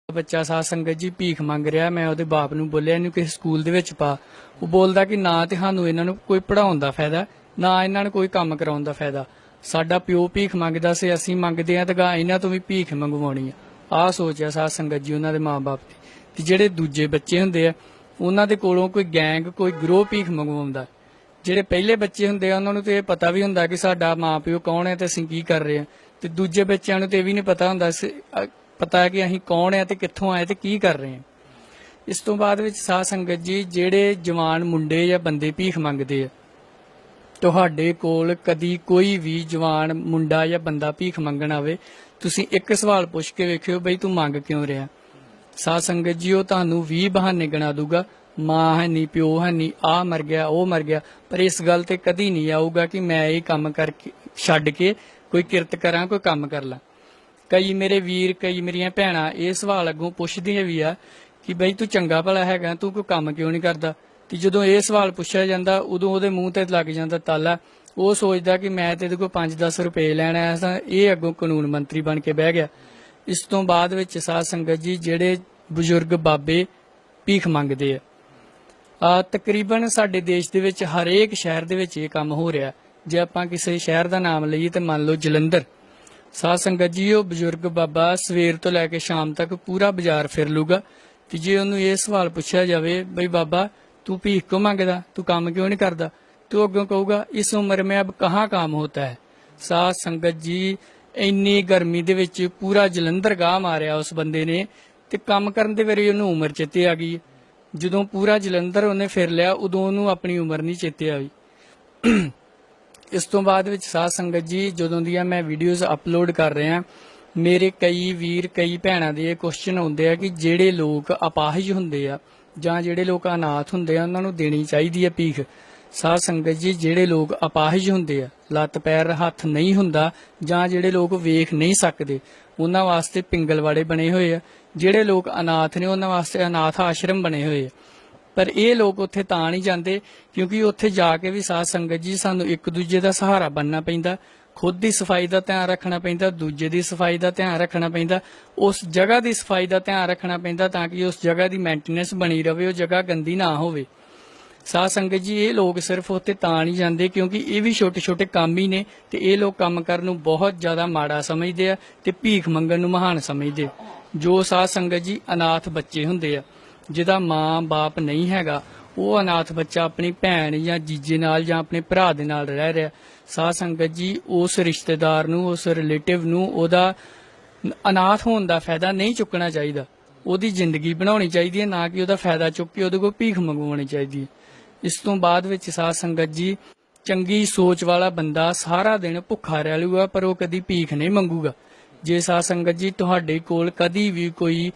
ਬੱਚਾ ਸਾਧ ਸੰਗਤ ਜੀ ਭੀਖ ਮੰਗ ਰਿਹਾ, ਮੈਂ ਉਹਦੇ ਬਾਪ ਨੂੰ ਬੋਲਿਆ ਇਹਨੂੰ ਕਿਸੇ ਸਕੂਲ ਦੇ ਵਿੱਚ ਪਾ। ਉਹ ਬੋਲਦਾ ਕਿ ਨਾ ਤੇ ਸਾਨੂੰ ਇਹਨਾਂ ਨੂੰ ਕੋਈ ਪੜ੍ਹਾਉਣ ਦਾ ਫਾਇਦਾ, ਨਾ ਇਹਨਾਂ ਨੂੰ ਕੋਈ ਕੰਮ ਕਰਾਉਣ ਦਾ ਫਾਇਦਾ। ਸਾਡਾ ਪਿਓ ਭੀਖ ਮੰਗਦਾ ਸੀ, ਅਸੀਂ ਮੰਗਦੇ ਆ ਤੇ ਗਾ ਇਹਨਾਂ ਤੋਂ ਵੀ ਭੀਖ ਮੰਗਵਾਉਣੀ ਆ। ਆਹ ਸੋਚਿਆ ਸਾਧ ਸੰਗਤ ਜੀ ਉਹਨਾਂ ਦੇ ਮਾਂ-ਬਾਪ ਦੀ। ਤੇ ਜਿਹੜੇ ਦੂਜੇ ਬੱਚੇ ਹੁੰਦੇ ਆ ਉਹਨਾਂ ਦੇ ਕੋਲੋਂ ਕੋਈ ਗੈਂਗ, ਕੋਈ ਗਰੋਹ ਭੀਖ ਮੰਗਵਾਉਂਦਾ। ਜਿਹੜੇ ਪਹਿਲੇ ਬੱਚੇ ਹੁੰਦੇ ਆ ਉਹਨਾਂ ਨੂੰ ਤੇ ਇਹ ਪਤਾ ਵੀ ਹੁੰਦਾ ਕਿ ਸਾਡਾ ਮਾਂ-ਪਿਓ ਕੌਣ ਹੈ ਤੇ ਅਸੀਂ ਕੀ ਕਰ ਰਹੇ ਆ, ਤੇ ਦੂਜੇ ਬੱਚਿਆਂ ਨੂੰ ਤੇ ਇਹ ਵੀ ਨਹੀਂ ਪਤਾ ਹੁੰਦਾ ਪਤਾ ਹੈ ਕਿ ਅਸੀਂ ਕੌਣ ਆ ਤੇ ਕਿੱਥੋਂ ਆਏ ਤੇ ਕੀ ਕਰ ਰਹੇ ਆ। ਇਸ ਤੋਂ ਬਾਅਦ ਵਿੱਚ ਸਾਧ ਸੰਗਤ ਜੀ, ਜਿਹੜੇ ਜਵਾਨ ਮੁੰਡੇ ਜਾਂ ਬੰਦੇ ਭੀਖ ਮੰਗਦੇ ਆ, ਤੁਹਾਡੇ ਕੋਲ ਕਦੀ ਕੋਈ ਵੀ ਜਵਾਨ ਮੁੰਡਾ ਜਾਂ ਬੰਦਾ ਭੀਖ ਮੰਗਣ ਆਵੇ, ਤੁਸੀਂ ਇੱਕ ਸਵਾਲ ਪੁੱਛ ਕੇ ਵੇਖਿਓ ਬਈ ਤੂੰ ਮੰਗ ਕਿਉਂ ਰਿਹਾ। ਸਾਧ ਸੰਗਤ ਜੀ, ਉਹ ਤੁਹਾਨੂੰ 20 ਬਹਾਨੇ ਗਿਣਾ ਦੂਗਾ, ਮਾਂ ਹੈ ਨਹੀਂ, ਪਿਓ ਹੈ ਨਹੀਂ, ਆਹ ਮਰ ਗਿਆ, ਉਹ ਮਰ ਗਿਆ, ਪਰ ਇਸ ਗੱਲ ਤੇ ਕਦੀ ਨਹੀਂ ਆਊਗਾ ਕਿ ਮੈਂ ਇਹ ਕੰਮ ਕਰਕੇ ਛੱਡ ਕੇ ਕੋਈ ਕਿਰਤ ਕਰਾਂ, ਕੋਈ ਕੰਮ ਕਰ ਲਾਂ। ਕਈ ਮੇਰੇ ਵੀਰ, ਕਈ ਮੇਰੀਆਂ ਭੈਣਾਂ ਇਹ ਸਵਾਲ ਅੱਗੋਂ ਪੁੱਛਦੀਆਂ ਵੀ ਆ ਕਿ ਬਈ ਤੂੰ ਚੰਗਾ ਭਲਾ ਹੈਗਾ, ਤੂੰ ਕੋਈ ਕੰਮ ਕਿਉਂ ਨਹੀਂ ਕਰਦਾ। ਤੇ ਜਦੋਂ ਇਹ ਸਵਾਲ ਪੁੱਛਿਆ ਜਾਂਦਾ ਉਦੋਂ ਉਹਦੇ ਮੂੰਹ ਤੇ ਲੱਗ ਜਾਂਦਾ ਤਾਲਾ। ਉਹ ਸੋਚਦਾ ਕਿ ਮੈਂ ਤੇ ਇਹਦੇ ਕੋਲ 5-10 ਰੁਪਏ ਲੈਣ ਆਇਆ ਸਾਂ, ਇਹ ਅੱਗੋਂ ਕਾਨੂੰਨ ਮੰਤਰੀ ਬਣ ਕੇ ਬਹਿ ਗਿਆ। ਇਸ ਤੋਂ ਬਾਅਦ ਵਿੱਚ ਸਾਧ ਸੰਗਤ ਜੀ, ਜਿਹੜੇ ਬਜ਼ੁਰਗ ਬਾਬੇ ਭੀਖ ਮੰਗਦੇ ਆ, ਤਕਰੀਬਨ ਸਾਡੇ ਦੇਸ਼ ਦੇ ਵਿੱਚ ਹਰੇਕ ਸ਼ਹਿਰ ਦੇ ਵਿੱਚ ਇਹ ਕੰਮ ਹੋ ਰਿਹਾ। ਜੇ ਆਪਾਂ ਕਿਸੇ ਸ਼ਹਿਰ ਦਾ ਨਾਮ ਲਈਏ ਤੇ ਮੰਨ ਲਓ ਜਲੰਧਰ, ਸਾਧ ਸੰਗਤ ਜੀ, ਉਹ ਬਜ਼ੁਰਗ ਬਾਬਾ ਸਵੇਰ ਤੋਂ ਲੈ ਕੇ ਸ਼ਾਮ ਤੱਕ ਪੂਰਾ ਬਾਜ਼ਾਰ ਫਿਰ ਲੂਗਾ। ਤੇ ਜੇ ਉਹਨੂੰ ਇਹ ਸਵਾਲ ਪੁੱਛਿਆ ਜਾਵੇ ਬਈ ਬਾਬਾ ਤੂੰ ਭੀਖ ਕਿਉਂ ਮੰਗਦਾ, ਤੂੰ ਕੰਮ ਕਿਉਂ ਨਹੀਂ ਕਰਦਾ, तो अग्गों कहूगा इस उम्र में अब कहाँ काम होता है। साध संगत जी ਇੰਨੀ ਗਰਮੀ ਦੇ ਵਿੱਚ ਪੂਰਾ ਜਲੰਧਰ ਗਾਹ ਮਾਰਿਆ ਉਸ ਬੰਦੇ ਨੇ, ਤੇ ਕੰਮ ਕਰਨ ਦੇ ਵੇਲੇ ਉਹਨੂੰ ਉਮਰ ਚੇਤੇ ਆ ਗਈ। ਜਦੋਂ ਪੂਰਾ ਜਲੰਧਰ ਉਹਨੇ ਫਿਰ ਲਿਆ ਉਦੋਂ ਉਹਨੂੰ ਆਪਣੀ ਉਮਰ ਨਹੀਂ ਚੇਤੇ ਆਈ। ਇਸ ਤੋਂ ਬਾਅਦ ਵਿੱਚ ਸਾਧ ਸੰਗਤ ਜੀ, ਜਦੋਂ ਦੀਆਂ ਮੈਂ ਵੀਡੀਓਜ਼ ਅਪਲੋਡ ਕਰ ਰਿਹਾ, ਮੇਰੇ ਕਈ ਵੀਰ, ਕਈ ਭੈਣਾਂ ਦੇ ਇਹ ਕੁਐਸਚਨ ਆਉਂਦੇ ਆ ਕਿ ਜਿਹੜੇ ਲੋਕ ਅਪਾਹਜ ਹੁੰਦੇ ਆ ਜਾਂ ਜਿਹੜੇ ਲੋਕ ਅਨਾਥ ਹੁੰਦੇ ਆ ਉਹਨਾਂ ਨੂੰ ਦੇਣੀ ਚਾਹੀਦੀ ਹੈ ਭੀਖ। ਸਾਧ ਸੰਗਤ ਜੀ, ਜਿਹੜੇ ਲੋਕ ਅਪਾਹਜ ਹੁੰਦੇ ਆ, ਲੱਤ ਪੈਰ ਹੱਥ ਨਹੀਂ ਹੁੰਦਾ, ਜਾਂ ਜਿਹੜੇ ਲੋਕ ਵੇਖ ਨਹੀਂ ਸਕਦੇ, ਉਹਨਾਂ ਵਾਸਤੇ ਪਿੰਗਲਵਾੜੇ ਬਣੇ ਹੋਏ ਆ। ਜਿਹੜੇ ਲੋਕ ਅਨਾਥ ਨੇ ਉਹਨਾਂ ਵਾਸਤੇ ਅਨਾਥ ਆਸ਼ਰਮ ਬਣੇ ਹੋਏ ਆ। ਪਰ ਇਹ ਲੋਕ ਉੱਥੇ ਤਾਂ ਨਹੀਂ ਜਾਂਦੇ ਕਿਉਂਕਿ ਉੱਥੇ ਜਾ ਕੇ ਵੀ ਸਾਧ ਸੰਗਤ ਜੀ ਸਾਨੂੰ ਇੱਕ ਦੂਜੇ ਦਾ ਸਹਾਰਾ ਬਣਨਾ ਪੈਂਦਾ। खुद की सफाई का ध्यान रखना पैंदा, दूजे की सफाई का ध्यान रखना पैंदा, उस जगह की सफाई का ध्यान रखना पैंदा ताकि उस जगह की मेंटेनेंस बनी रहे, वो जगह गंदी ना होवे। साध संगत जी ये लोग सिर्फ उत्ते तां नहीं जाते क्योंकि ये भी छोटे छोटे काम ही ने, ते ये लोग काम करन नूं बहुत ज्यादा माड़ा समझते आ ते भीख मंगण नूं महान समझते। जो साध संगत जी अनाथ बच्चे हुंदे आ, जिहदा मां बाप नहीं हैगा, वो अनाथ बच्चा अपनी भैन या जीजे नाल या अपने भरा दे नाल रह रहा, साध संगत जी उस रिश्तेदार नूं, उस रिलेटिव नूं ओहदा अनाथ होने का फायदा नहीं चुकना चाहिए, ओहदी जिंदगी बनानी चाहिए, ना कि ओहदा फायदा चुक के ओहदे कोल भीख मंगवानी चाहिए। इस तो बाद विच साध संगत जी चंगी सोच वाला बंदा सारा दिन भुखा रह लूगा पर वो कदी भीख नहीं मंगूगा। जे साध संगत जी तुहाडे कोल कदी भी कोई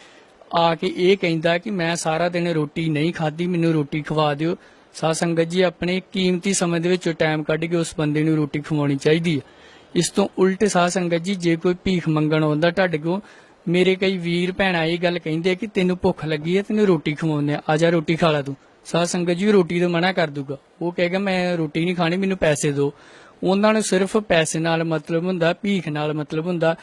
आके ये कहता कि मैं सारा दिन रोटी नहीं खाधी, मैनू रोटी खवा दिओ, साध संगत जी अपने कीमती समय दे विचों टाइम कढ के उस बंदे नूं रोटी खवाउणी चाहिदी है। इस तो उल्ट साध संगत जी जे कोई भीख मंगण आउंदा तुहाडे कोल, मेरे कई वीर भैणां ये गल कहिंदे कि तैनूं भुख लगी है, तैनूं रोटी खवाउने आ, जा रोटी खा ला तू। साध संगत जी रोटी तो मना कर दूगा, वो कहेगा मैं रोटी नहीं खानी, मैनूं पैसे दो। उन्हां नूं सिर्फ पैसे नाल मतलब हुंदा, भीख नाल मतलब हुंदा,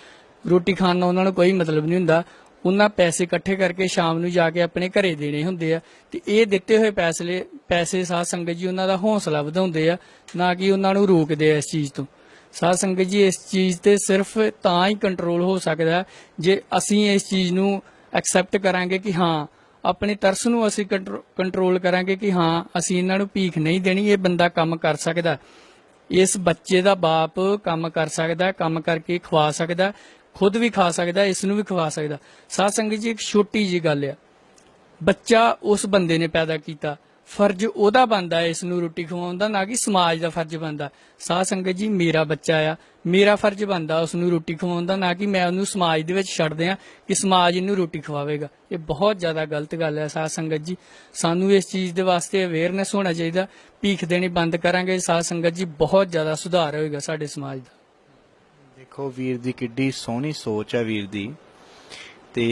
रोटी खाण नाल उन्हां नूं कोई मतलब नहीं हुंदा। उन्हां पैसे इकट्ठे करके शाम नूं जाके अपने घरे देने हुंदे आ, ते इह दित्ते होए पैसे साध संगत जी उन्हां दा हौसला वधाउंदे आ, ना कि उन्हां नूं रोकदे आ इस चीज़ तो। साध संगत जी इस चीज़ ते सिर्फ तां ही कंट्रोल हो सकदा जे असीं इस चीज़ नूं एक्सैप्ट करांगे कि हाँ अपने तरस नूं असीं कंट्रोल करांगे कि हाँ असीं इन्हां नूं भीख नहीं देनी, ये बंदा काम कर सकदा, इस बच्चे दा बाप काम कर सकदा, काम करके खवा सकदा, खुद भी खा सकदा, इसनूं भी खवा सकदा। साध संगत जी एक छोटी जी गल आ, बच्चा उस बंदे ने पैदा कीता, फर्ज ओहदा बनदा है इसनूं रोटी खवाउण दा, ना कि समाज दा फर्ज बनदा। साध संगत जी मेरा बच्चा आ, मेरा फर्ज बनदा उसनूं रोटी खवाउण दा, ना कि मैं ਉਹਨੂੰ समाज दे विच छड्ड दियां कि समाज ਇਹਨੂੰ रोटी खवावेगा। ये बहुत ज्यादा गलत गल है साध संगत जी, सानू इस चीज़ दे वास्ते अवेयरनेस होना चाहिए। भीख देनी बंद करांगे साध संगत जी बहुत ज्यादा सुधार होएगा साडे समाज दा। ਦੇਖੋ ਵੀਰ ਦੀ ਕਿੱਡੀ ਸੋਹਣੀ ਸੋਚ ਹੈ ਵੀਰ ਦੀ, ਤੇ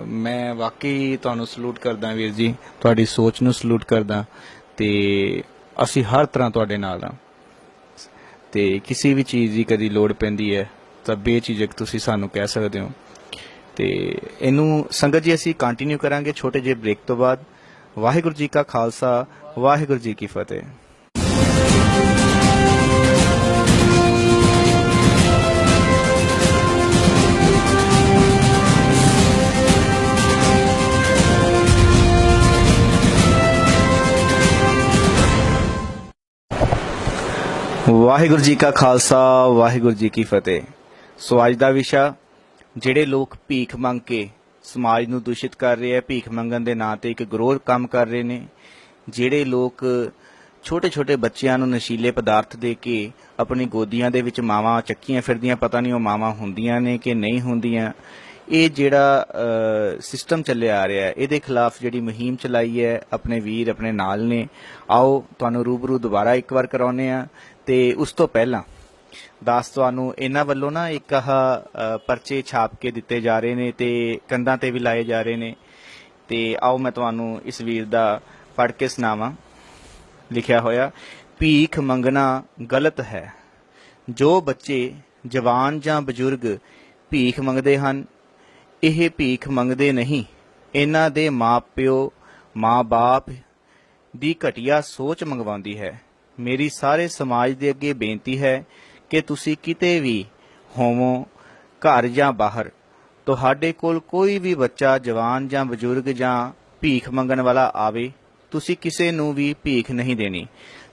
ਮੈਂ ਵਾਕਈ ਤੁਹਾਨੂੰ ਸਲੂਟ ਕਰਦਾ ਵੀਰ ਜੀ, ਤੁਹਾਡੀ ਸੋਚ ਨੂੰ ਸਲੂਟ ਕਰਦਾ, ਤੇ ਅਸੀਂ ਹਰ ਤਰ੍ਹਾਂ ਤੁਹਾਡੇ ਨਾਲ ਹਾਂ, ਤੇ ਕਿਸੇ ਵੀ ਚੀਜ਼ ਦੀ ਕਦੀ ਲੋੜ ਪੈਂਦੀ ਹੈ ਤਾਂ ਬੇਝਿਜਕ ਤੁਸੀਂ ਸਾਨੂੰ ਕਹਿ ਸਕਦੇ ਹੋ। ਤੇ ਇਹਨੂੰ ਸੰਗਤ ਜੀ ਅਸੀਂ ਕੰਟੀਨਿਊ ਕਰਾਂਗੇ ਛੋਟੇ ਜਿਹੇ ਬ੍ਰੇਕ ਤੋਂ ਬਾਅਦ। ਵਾਹਿਗੁਰੂ ਜੀ ਕਾ ਖਾਲਸਾ, ਵਾਹਿਗੁਰੂ ਜੀ ਕੀ ਫਤਿਹ। ਵਾਹਿਗੁਰੂ ਜੀ ਕਾ ਖਾਲਸਾ, ਵਾਹਿਗੁਰੂ ਜੀ ਕੀ ਫਤਿਹ। ਸੋ ਅੱਜ ਦਾ ਵਿਸ਼ਾ, ਜਿਹੜੇ ਲੋਕ ਭੀਖ ਮੰਗ ਕੇ ਸਮਾਜ ਨੂੰ ਦੂਸ਼ਿਤ ਕਰ ਰਹੇ ਆ, ਭੀਖ ਮੰਗਣ ਦੇ ਨਾਂ ਤੇ ਇੱਕ ਗਰੋਹ ਕੰਮ ਕਰ ਰਹੇ ਨੇ, ਜਿਹੜੇ ਲੋਕ ਛੋਟੇ ਛੋਟੇ ਬੱਚਿਆਂ ਨੂੰ ਨਸ਼ੀਲੇ ਪਦਾਰਥ ਦੇ ਕੇ ਆਪਣੀ ਗੋਦੀਆਂ ਦੇ ਵਿੱਚ ਮਾਵਾਂ ਚੱਕੀਆਂ ਫਿਰਦੀਆਂ, ਪਤਾ ਨਹੀਂ ਉਹ ਮਾਵਾਂ ਹੁੰਦੀਆਂ ਨੇ ਕਿ ਨਹੀਂ ਹੁੰਦੀਆਂ। ਇਹ ਜਿਹੜਾ ਸਿਸਟਮ ਚੱਲਿਆ ਆ ਰਿਹਾ, ਇਹਦੇ ਖਿਲਾਫ ਜਿਹੜੀ ਮੁਹਿੰਮ ਚਲਾਈ ਹੈ ਆਪਣੇ ਵੀਰ ਆਪਣੇ ਨਾਲ ਨੇ। ਆਓ ਤੁਹਾਨੂੰ ਰੂਬਰੂ ਦੁਬਾਰਾ ਇੱਕ ਵਾਰ ਕਰਾਉਂਦੇ ਆ, ਤੇ ਉਸ ਤੋਂ ਪਹਿਲਾਂ ਦੱਸ ਤੁਹਾਨੂੰ ਇਹਨਾਂ ਵੱਲੋਂ ਨਾ ਇੱਕ ਆਹ ਪਰਚੇ ਛਾਪ ਕੇ ਦਿੱਤੇ ਜਾ ਰਹੇ ਨੇ ਤੇ ਕੰਧਾਂ ਤੇ ਵੀ ਲਾਏ ਜਾ ਰਹੇ ਨੇ, ਤੇ ਆਓ ਮੈਂ ਤੁਹਾਨੂੰ ਇਸ ਵੀਰ ਦਾ ਪੜ੍ਹ ਕੇ ਸੁਣਾਵਾਂ। ਲਿਖਿਆ ਹੋਇਆ, ਭੀਖ ਮੰਗਣਾ ਗਲਤ ਹੈ। ਜੋ ਬੱਚੇ ਜਵਾਨ ਜਾਂ ਬਜ਼ੁਰਗ ਭੀਖ ਮੰਗਦੇ ਹਨ, ਇਹ ਭੀਖ ਮੰਗਦੇ ਨਹੀਂ, ਇਹਨਾਂ ਦੇ ਮਾਪਿਓ ਮਾਂ-ਬਾਪ ਦੀ ਘਟੀਆ ਸੋਚ ਮੰਗਵਾਉਂਦੀ ਹੈ। ਮੇਰੀ ਸਾਰੇ ਸਮਾਜ ਦੇ ਅੱਗੇ ਬੇਨਤੀ ਹੈ ਕਿ ਤੁਸੀਂ ਕਿਤੇ ਵੀ ਹੋਵੋ, ਘਰ ਜਾਂ ਬਾਹਰ, ਤੁਹਾਡੇ ਕੋਲ ਕੋਈ ਵੀ ਬੱਚਾ ਜਵਾਨ ਜਾਂ ਬਜ਼ੁਰਗ ਜਾਂ ਭੀਖ ਮੰਗਣ ਵਾਲਾ ਆਵੇ, ਤੁਸੀਂ ਕਿਸੇ ਨੂੰ ਵੀ ਭੀਖ ਨਹੀਂ ਦੇਣੀ।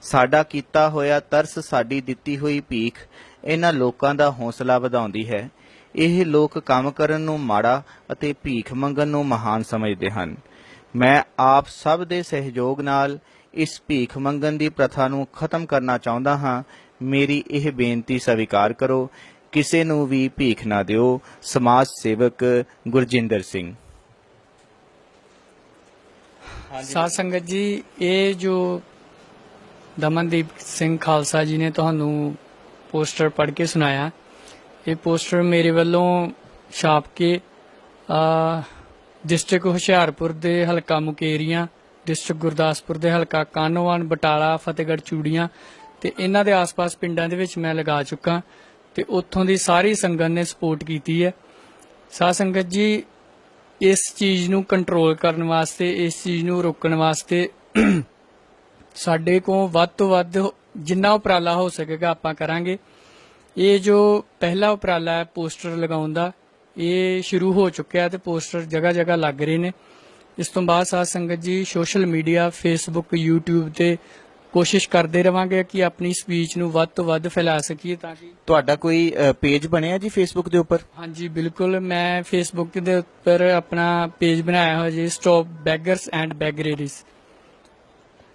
ਸਾਡਾ ਕੀਤਾ ਹੋਇਆ ਤਰਸ, ਸਾਡੀ ਦਿੱਤੀ ਹੋਈ ਭੀਖ ਇਹਨਾਂ ਲੋਕਾਂ ਦਾ ਹੌਸਲਾ ਵਧਾਉਂਦੀ ਹੈ। ਇਹ ਲੋਕ ਕੰਮ ਕਰਨ ਨੂੰ ਮਾੜਾ ਅਤੇ ਭੀਖ ਮੰਗਣ ਨੂੰ ਮਹਾਨ ਸਮਝਦੇ ਹਨ। ਮੈਂ ਆਪ ਸਭ ਦੇ ਸਹਿਯੋਗ ਨਾਲ ਇਸ ਭੀਖ ਮੰਗਣ ਦੀ ਪ੍ਰਥਾ ਨੂੰ ਖਤਮ ਕਰਨਾ ਚਾਹੁੰਦਾ ਹਾਂ। ਮੇਰੀ ਇਹ ਬੇਨਤੀ ਸਵੀਕਾਰ ਕਰੋ, ਕਿਸੇ ਨੂੰ ਵੀ ਭੀਖ ਨਾ ਦਿਓ। ਸਮਾਜ ਸੇਵਕ ਗੁਰਜਿੰਦਰ ਸਿੰਘ। साध संगत जी ये जो दमनदीप सिंह खालसा जी ने तुहानू पोस्टर पढ़ के सुनाया, ये पोस्टर मेरे वालों छाप के डिस्ट्रिक्ट हुशियारपुर दे हलका मुकेरियां, डिस्ट्रिक्ट गुरदासपुर दे हलका कानोवान, बटाला, फतेहगढ़ चूड़ियां ਤੇ ਇਹਨਾਂ ਦੇ ਆਸ-ਪਾਸ ਪਿੰਡਾਂ ਦੇ ਵਿੱਚ ਮੈਂ ਲਗਾ ਚੁੱਕਾ ਤੇ ਉੱਥੋਂ ਦੀ ਸਾਰੀ ਸੰਗਤ ਨੇ ਸਪੋਰਟ ਕੀਤੀ ਹੈ। ਸਾਧ ਸੰਗਤ ਜੀ, ਇਸ ਚੀਜ਼ ਨੂੰ ਕੰਟਰੋਲ ਕਰਨ ਵਾਸਤੇ, ਇਸ ਚੀਜ਼ ਨੂੰ ਰੋਕਣ ਵਾਸਤੇ ਸਾਡੇ ਕੋਲ ਵੱਧ ਤੋਂ ਵੱਧ ਜਿੰਨਾ ਉਪਰਾਲਾ ਹੋ ਸਕੇਗਾ ਆਪਾਂ ਕਰਾਂਗੇ। ਇਹ ਜੋ ਪਹਿਲਾ ਉਪਰਾਲਾ ਹੈ ਪੋਸਟਰ ਲਗਾਉਣ ਦਾ, ਇਹ ਸ਼ੁਰੂ ਹੋ ਚੁੱਕਿਆ ਤੇ ਪੋਸਟਰ ਜਗ੍ਹਾ ਜਗ੍ਹਾ ਲੱਗ ਰਹੇ ਨੇ। ਇਸ ਤੋਂ ਬਾਅਦ ਸਾਧ ਸੰਗਤ ਜੀ ਸੋਸ਼ਲ ਮੀਡੀਆ, ਫੇਸਬੁੱਕ, YouTube ਤੇ ਕੋਸ਼ਿਸ਼ ਕਰਦੇ ਰਵਾਂਗੇ ਕਿ ਆਪਣੀ ਸਪੀਚ ਨੂੰ ਵੱਧ ਤੋਂ ਵੱਧ ਫੈਲਾ ਸਕੀਏ ਤਾਂ ਕਿ ਤੁਹਾਡਾ ਕੋਈ ਪੇਜ ਬਣਿਆ ਜੀ ਫੇਸਬੁੱਕ ਦੇ ਉੱਪਰ? ਹਾਂਜੀ ਬਿਲਕੁਲ, ਮੈਂ ਫੇਸਬੁੱਕ ਦੇ ਉੱਪਰ ਆਪਣਾ ਪੇਜ ਬਣਾਇਆ ਹੋਇਆ ਜੀ, ਸਟਾਪ ਬੈਗਰਸ ਐਂਡ ਬੈਗਰੇਰੀਜ਼।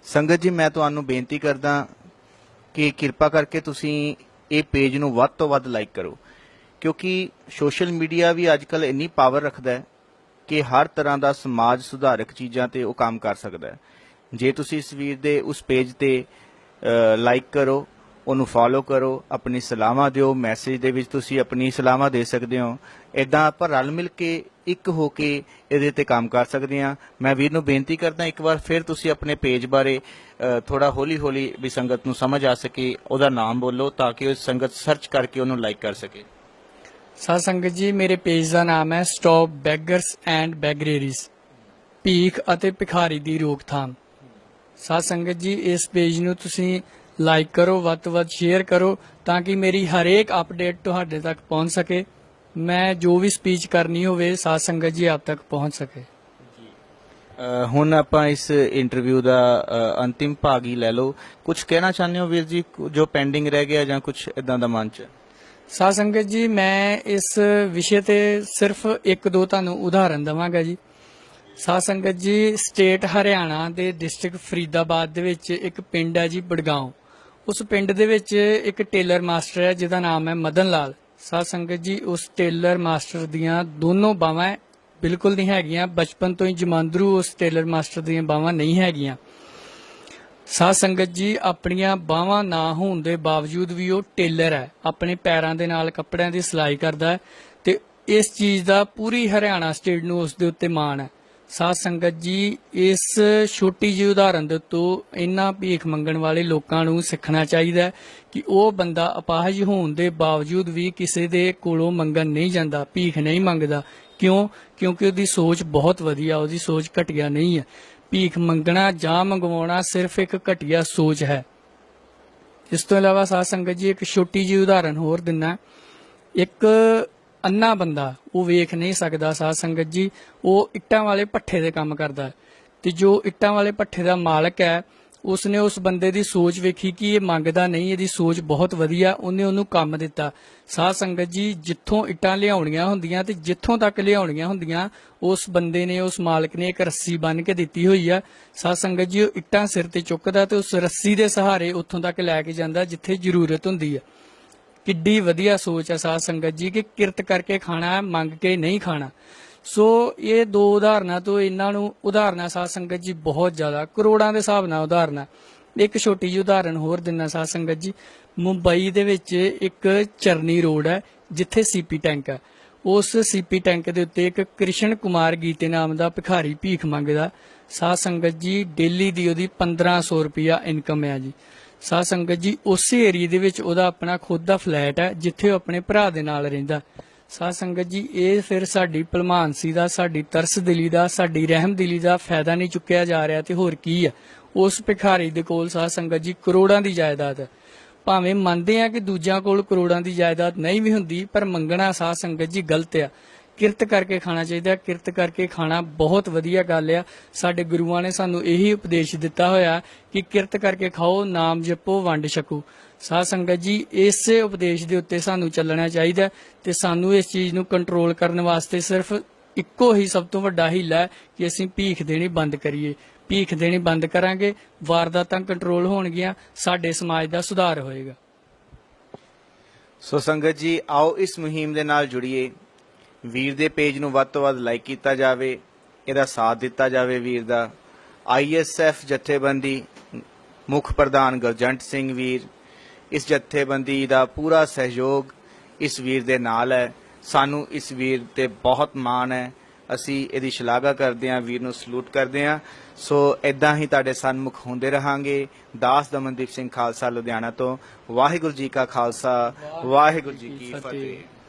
ਸੰਗਤ ਜੀ, ਮੈਂ ਤੁਹਾਨੂੰ ਬੇਨਤੀ ਕਰਦਾ ਕਿ ਕਿਰਪਾ ਕਰਕੇ ਤੁਸੀਂ ਇਹ ਪੇਜ ਨੂੰ ਵੱਧ ਤੋਂ ਵੱਧ ਲਾਈਕ ਕਰੋ, ਕਿਉਂਕਿ ਸੋਸ਼ਲ ਮੀਡੀਆ ਵੀ ਅੱਜਕੱਲ ਇੰਨੀ ਪਾਵਰ ਰੱਖਦਾ ਹੈ ਕਿ ਹਰ ਤਰ੍ਹਾਂ ਦਾ ਸਮਾਜ ਸੁਧਾਰਕ ਚੀਜ਼ਾਂ ਤੇ ਉਹ ਕੰਮ ਕਰ ਸਕਦਾ ਹੈ। ਜੇ ਤੁਸੀਂ ਇਸ ਵੀਰ ਦੇ ਉਸ ਪੇਜ ਤੇ ਲਾਈਕ ਕਰੋ, ਉਹਨੂੰ ਫੋਲੋ ਕਰੋ, ਆਪਣੀ ਸਲਾਹਾਂ ਦਿਓ, ਮੈਸੇਜ ਦੇ ਵਿੱਚ ਤੁਸੀਂ ਆਪਣੀ ਸਲਾਹਾਂ ਦੇ ਸਕਦੇ ਹੋ। ਇਦਾਂ ਆਪਾਂ ਰਲ ਮਿਲ ਕੇ ਇੱਕ ਹੋ ਕੇ ਇਹਦੇ ਤੇ ਕੰਮ ਕਰ ਸਕਦੇ ਹਾਂ। ਮੈਂ ਵੀਰ ਨੂੰ ਬੇਨਤੀ ਕਰਦਾ ਇੱਕ ਵਾਰ ਫਿਰ ਤੁਸੀਂ ਆਪਣੇ ਪੇਜ ਬਾਰੇ ਥੋੜਾ ਹੌਲੀ ਹੌਲੀ ਵੀ ਸੰਗਤ ਨੂੰ ਸਮਝ ਆ ਸਕੇ, ਉਹਦਾ ਨਾਮ ਬੋਲੋ ਤਾਂ ਕਿ ਉਹ ਸੰਗਤ ਸਰਚ ਕਰਕੇ ਉਹਨੂੰ ਲਾਈਕ ਕਰ ਸਕੇ। ਸਾਧ ਸੰਗਤ ਜੀ, ਮੇਰੇ ਪੇਜ ਦਾ ਨਾਮ ਹੈ ਸਟਾਪ ਬੈਗਰਸ ਐਂਡ ਬੈਗਰੇਰੀਜ਼, ਭੀਖ ਅਤੇ ਭਿਖਾਰੀ ਦੀ ਰੋਕਥਾਮ। ਸਾਧ ਸੰਗਤ ਜੀ, ਇਸ ਪੇਜ ਨੂੰ ਤੁਸੀਂ ਲਾਈਕ ਕਰੋ, ਵੱਧ ਤੋਂ ਵੱਧ ਸ਼ੇਅਰ ਕਰੋ ਤਾਂ ਕਿ ਮੇਰੀ ਹਰੇਕ ਅਪਡੇਟ ਤੁਹਾਡੇ ਤੱਕ ਪਹੁੰਚ ਸਕੇ। ਮੈਂ ਜੋ ਵੀ ਸਪੀਚ ਕਰਨੀ ਹੋਵੇ ਸਾਧ ਸੰਗਤ ਜੀ ਆਪ ਤੱਕ ਪਹੁੰਚ ਸਕੇ। ਹੁਣ ਆਪਾਂ ਇਸ ਇੰਟਰਵਿਊ ਦਾ ਅੰਤਿਮ ਭਾਗ ਹੀ ਲੈ ਲਓ। ਕੁਝ ਕਹਿਣਾ ਚਾਹੁੰਦੇ ਹੋ ਵੀਰ ਜੀ, ਜੋ ਪੈਂਡਿੰਗ ਰਹਿ ਗਿਆ ਜਾਂ ਕੁਝ ਇਦਾਂ ਦਾ ਮਨ 'ਚ? ਸਾਧ ਸੰਗਤ ਜੀ, ਮੈਂ ਇਸ ਵਿਸ਼ੇ ਤੇ ਸਿਰਫ ਇੱਕ ਦੋ ਤੁਹਾਨੂੰ ਉਦਾਹਰਨ ਦਵਾਂਗਾ ਜੀ। ਸਾਧ ਸੰਗਤ ਜੀ, ਸਟੇਟ ਹਰਿਆਣਾ ਦੇ ਡਿਸਟ੍ਰਿਕਟ ਫਰੀਦਾਬਾਦ ਦੇ ਵਿੱਚ ਇੱਕ ਪਿੰਡ ਹੈ ਜੀ ਬੜਗਾਉਂ। ਉਸ ਪਿੰਡ ਦੇ ਵਿੱਚ ਇੱਕ ਟੇਲਰ ਮਾਸਟਰ ਹੈ ਜਿਹਦਾ ਨਾਮ ਹੈ ਮਦਨ ਲਾਲ। ਸਾਧ ਸੰਗਤ ਜੀ, ਉਸ ਟੇਲਰ ਮਾਸਟਰ ਦੀਆਂ ਦੋਨੋਂ ਬਾਹਾਂ ਬਿਲਕੁਲ ਨਹੀਂ ਹੈਗੀਆਂ, ਬਚਪਨ ਤੋਂ ਹੀ ਜਮਾਂਦਰੂ ਉਸ ਟੇਲਰ ਮਾਸਟਰ ਦੀਆਂ ਬਾਹਾਂ ਨਹੀਂ ਹੈਗੀਆਂ। ਸਾਧ ਸੰਗਤ ਜੀ, ਆਪਣੀਆਂ ਬਾਹਾਂ ਨਾ ਹੋਣ ਦੇ ਬਾਵਜੂਦ ਵੀ ਉਹ ਟੇਲਰ ਹੈ, ਆਪਣੇ ਪੈਰਾਂ ਦੇ ਨਾਲ ਕੱਪੜਿਆਂ ਦੀ ਸਿਲਾਈ ਕਰਦਾ ਹੈ ਤੇ ਇਸ ਚੀਜ਼ ਦਾ ਪੂਰੀ ਹਰਿਆਣਾ ਸਟੇਟ ਨੂੰ ਉਸ ਦੇ ਉੱਤੇ ਮਾਣ ਹੈ। ਸਾਧ ਸੰਗਤ ਜੀ, ਇਸ ਛੋਟੀ ਜਿਹੀ ਉਦਾਹਰਨ ਦੇ ਉੱਤੋਂ ਇਹਨਾਂ ਭੀਖ ਮੰਗਣ ਵਾਲੇ ਲੋਕਾਂ ਨੂੰ ਸਿੱਖਣਾ ਚਾਹੀਦਾ ਹੈ ਕਿ ਉਹ ਬੰਦਾ ਅਪਾਹਜ ਹੋਣ ਦੇ ਬਾਵਜੂਦ ਵੀ ਕਿਸੇ ਦੇ ਕੋਲੋਂ ਮੰਗਣ ਨਹੀਂ ਜਾਂਦਾ, ਭੀਖ ਨਹੀਂ ਮੰਗਦਾ। ਕਿਉਂ? ਕਿਉਂਕਿ ਉਹਦੀ ਸੋਚ ਬਹੁਤ ਵਧੀਆ, ਉਹਦੀ ਸੋਚ ਘਟੀਆ ਨਹੀਂ ਹੈ। ਭੀਖ ਮੰਗਣਾ ਜਾਂ ਮੰਗਵਾਉਣਾ ਸਿਰਫ ਇੱਕ ਘਟੀਆ ਸੋਚ ਹੈ। ਇਸ ਤੋਂ ਇਲਾਵਾ ਸਾਧ ਸੰਗਤ ਜੀ, ਇੱਕ ਛੋਟੀ ਜਿਹੀ ਉਦਾਹਰਨ ਹੋਰ ਦਿੰਨਾ। ਇੱਕ ਅੰਨਾ ਬੰਦਾ, ਉਹ ਵੇਖ ਨਹੀਂ ਸਕਦਾ ਸਾਧ ਸੰਗਤ ਜੀ, ਉਹ ਇੱਟਾਂ ਵਾਲੇ ਭੱਠੇ ਦੇ ਕੰਮ ਕਰਦਾ ਹੈ ਤੇ ਜੋ ਇੱਟਾਂ ਵਾਲੇ ਭੱਠੇ ਦਾ ਮਾਲਕ ਹੈ ਉਸਨੇ ਉਸ ਬੰਦੇ ਦੀ ਸੋਚ ਵੇਖੀ ਕਿ ਇਹ ਮੰਗਦਾ ਨਹੀਂ, ਇਹਦੀ ਸੋਚ ਬਹੁਤ ਵਧੀਆ, ਉਹਨੇ ਉਹਨੂੰ ਕੰਮ ਦਿੱਤਾ। ਸਾਧ ਸੰਗਤ ਜੀ, ਜਿੱਥੋਂ ਇੱਟਾਂ ਲਿਆਉਣੀਆਂ ਹੁੰਦੀਆਂ ਤੇ ਜਿੱਥੋਂ ਤੱਕ ਲਿਆਉਣੀਆਂ ਹੁੰਦੀਆਂ ਉਸ ਬੰਦੇ ਨੇ, ਉਸ ਮਾਲਕ ਨੇ ਇੱਕ ਰੱਸੀ ਬੰਨ੍ਹ ਕੇ ਦਿੱਤੀ ਹੋਈ ਆ। ਸਾਧ ਸੰਗਤ ਜੀ, ਉਹ ਇੱਟਾਂ ਸਿਰ ਤੇ ਚੁੱਕਦਾ ਤੇ ਉਸ ਰੱਸੀ ਦੇ ਸਹਾਰੇ ਉੱਥੋਂ ਤੱਕ ਲੈ ਕੇ ਜਾਂਦਾ ਜਿੱਥੇ ਜ਼ਰੂਰਤ ਹੁੰਦੀ ਹੈ। ਕਿੱਡੀ ਵਧੀਆ ਸੋਚ ਹੈ ਸਾਧ ਸੰਗਤ ਜੀ ਕਿ ਕਿਰਤ ਕਰਕੇ ਖਾਣਾ ਹੈ, ਮੰਗ ਕੇ ਨਹੀਂ ਖਾਣਾ। ਸੋ ਇਹ ਦੋ ਉਦਾਹਰਨਾਂ ਤੋਂ ਇਹਨਾਂ ਨੂੰ ਉਦਾਹਰਨਾਂ ਸਾਧ ਸੰਗਤ ਜੀ ਬਹੁਤ ਜ਼ਿਆਦਾ ਕਰੋੜਾਂ ਦੇ ਹਿਸਾਬ ਨਾਲ ਉਦਾਹਰਨਾਂ। ਇੱਕ ਛੋਟੀ ਜਿਹੀ ਉਦਾਹਰਨ ਹੋਰ ਦਿੰਨਾ ਸਾਧ ਸੰਗਤ ਜੀ। ਮੁੰਬਈ ਦੇ ਵਿੱਚ ਇੱਕ ਚਰਨੀ ਰੋਡ ਹੈ ਜਿੱਥੇ ਸੀਪੀ ਟੈਂਕ ਹੈ। ਉਸ ਸੀਪੀ ਟੈਂਕ ਦੇ ਉੱਤੇ ਇੱਕ ਕ੍ਰਿਸ਼ਨ ਕੁਮਾਰ ਗੀਤੇ ਨਾਮ ਦਾ ਭਿਖਾਰੀ ਭੀਖ ਮੰਗਦਾ। ਸਾਧ ਸੰਗਤ ਜੀ, ਡੇਲੀ ਦੀ ਉਹਦੀ 1500 ਰੁਪਇਆ ਇਨਕਮ ਹੈ ਜੀ। ਸਾਧ ਸੰਗਤ ਜੀ, ਉਸੇ ਏਰੀਏ ਦੇ ਵਿੱਚ ਉਹਦਾ ਆਪਣਾ ਖੁਦ ਦਾ ਫਲੈਟ ਹੈ ਜਿੱਥੇ ਉਹ ਆਪਣੇ ਭਰਾ ਦੇ ਨਾਲ ਰਹਿੰਦਾ। ਸਾਧ ਸੰਗਤ ਜੀ, ਇਹ ਫਿਰ ਸਾਡੀ ਭਲਮਾਨਸੀ ਦਾ, ਸਾਡੀ ਤਰਸਦਿਲੀ ਦਾ, ਸਾਡੀ ਰਹਿਮਦਿਲੀ ਦਾ ਫਾਇਦਾ ਨਹੀਂ ਚੁੱਕਿਆ ਜਾ ਰਿਹਾ ਤੇ ਹੋਰ ਕੀ ਹੈ। ਉਸ ਭਿਖਾਰੀ ਦੇ ਕੋਲ ਸਾਧ ਸੰਗਤ ਜੀ ਕਰੋੜਾਂ ਦੀ ਜਾਇਦਾਦ ਹੈ। ਭਾਵੇਂ ਮੰਨਦੇ ਆ ਕਿ ਦੂਜਿਆਂ ਕੋਲ ਕਰੋੜਾਂ ਦੀ ਜਾਇਦਾਦ ਨਹੀਂ ਵੀ ਹੁੰਦੀ, ਪਰ ਮੰਗਣਾ ਸਾਧ ਸੰਗਤ ਜੀ ਗਲਤ ਆ। ਕਿਰਤ ਕਰਕੇ ਖਾਣਾ ਚਾਹੀਦਾ। ਕਿਰਤ ਕਰਕੇ ਖਾਣਾ ਬਹੁਤ ਵਧੀਆ ਗੱਲ ਆ। ਸਾਡੇ ਗੁਰੂਆਂ ਨੇ ਸਾਨੂੰ ਇਹੀ ਉਪਦੇਸ਼ ਦਿੱਤਾ ਹੋਇਆ ਕਿ ਕਿਰਤ ਕਰਕੇ ਖਾਓ, ਨਾਮ ਜਪੋ, ਵੰਡ ਛਕੋ। ਸਾਧ ਸੰਗਤ ਜੀ, ਇਸੇ ਉਪਦੇਸ਼ ਦੇ ਉੱਤੇ ਸਾਨੂੰ ਚੱਲਣਾ ਚਾਹੀਦਾ ਤੇ ਸਾਨੂੰ ਇਸ ਚੀਜ਼ ਨੂੰ ਕੰਟਰੋਲ ਕਰਨ ਵਾਸਤੇ ਸਿਰਫ ਇੱਕੋ ਹੀ ਸਭ ਤੋਂ ਵੱਡਾ ਹੀਲਾ ਹੈ ਕਿ ਅਸੀਂ ਭੀਖ ਦੇਣੀ ਬੰਦ ਕਰੀਏ। ਭੀਖ ਦੇਣੀ ਬੰਦ ਕਰਾਂਗੇ, ਵਾਰਦਾਤਾਂ ਕੰਟਰੋਲ ਹੋਣਗੀਆਂ, ਸਾਡੇ ਸਮਾਜ ਦਾ ਸੁਧਾਰ ਹੋਏਗਾ। ਸੋ ਸੰਗਤ ਜੀ, ਆਓ ਇਸ ਮੁਹਿੰਮ ਦੇ ਨਾਲ ਜੁੜੀਏ। ਵੀਰ ਦੇ ਪੇਜ ਨੂੰ ਵੱਧ ਤੋਂ ਵੱਧ ਲਾਈਕ ਕੀਤਾ ਜਾਵੇ, ਇਹਦਾ ਸਾਥ ਦਿੱਤਾ ਜਾਵੇ ਵੀਰ ਦਾ। ISF ਜਥੇਬੰਦੀ ਮੁੱਖ ਪ੍ਰਧਾਨ ਗੁਰਜੰਟ ਸਿੰਘ ਵੀਰ, ਇਸ ਜਥੇਬੰਦੀ ਦਾ ਪੂਰਾ ਸਹਿਯੋਗ ਇਸ ਵੀਰ ਦੇ ਨਾਲ ਹੈ। ਸਾਨੂੰ ਇਸ ਵੀਰ ਤੇ ਬਹੁਤ ਮਾਣ ਹੈ ਅਸੀਂ ਇਹਦੀ ਸ਼ਲਾਘਾ ਕਰਦੇ ਹਾਂ, ਵੀਰ ਨੂੰ ਸਲੂਟ ਕਰਦੇ ਹਾਂ। ਸੋ ਇਦਾਂ ਹੀ ਤੁਹਾਡੇ ਸਨਮੁਖ ਹੁੰਦੇ ਰਹਾਂਗੇ। ਦਾਸ ਦਮਨਦੀਪ ਸਿੰਘ ਖਾਲਸਾ ਲੁਧਿਆਣਾ ਤੋਂ। ਵਾਹਿਗੁਰੂ ਜੀ ਕਾ ਖਾਲਸਾ, ਵਾਹਿਗੁਰੂ ਜੀ ਕੀ ਫਤਿਹ।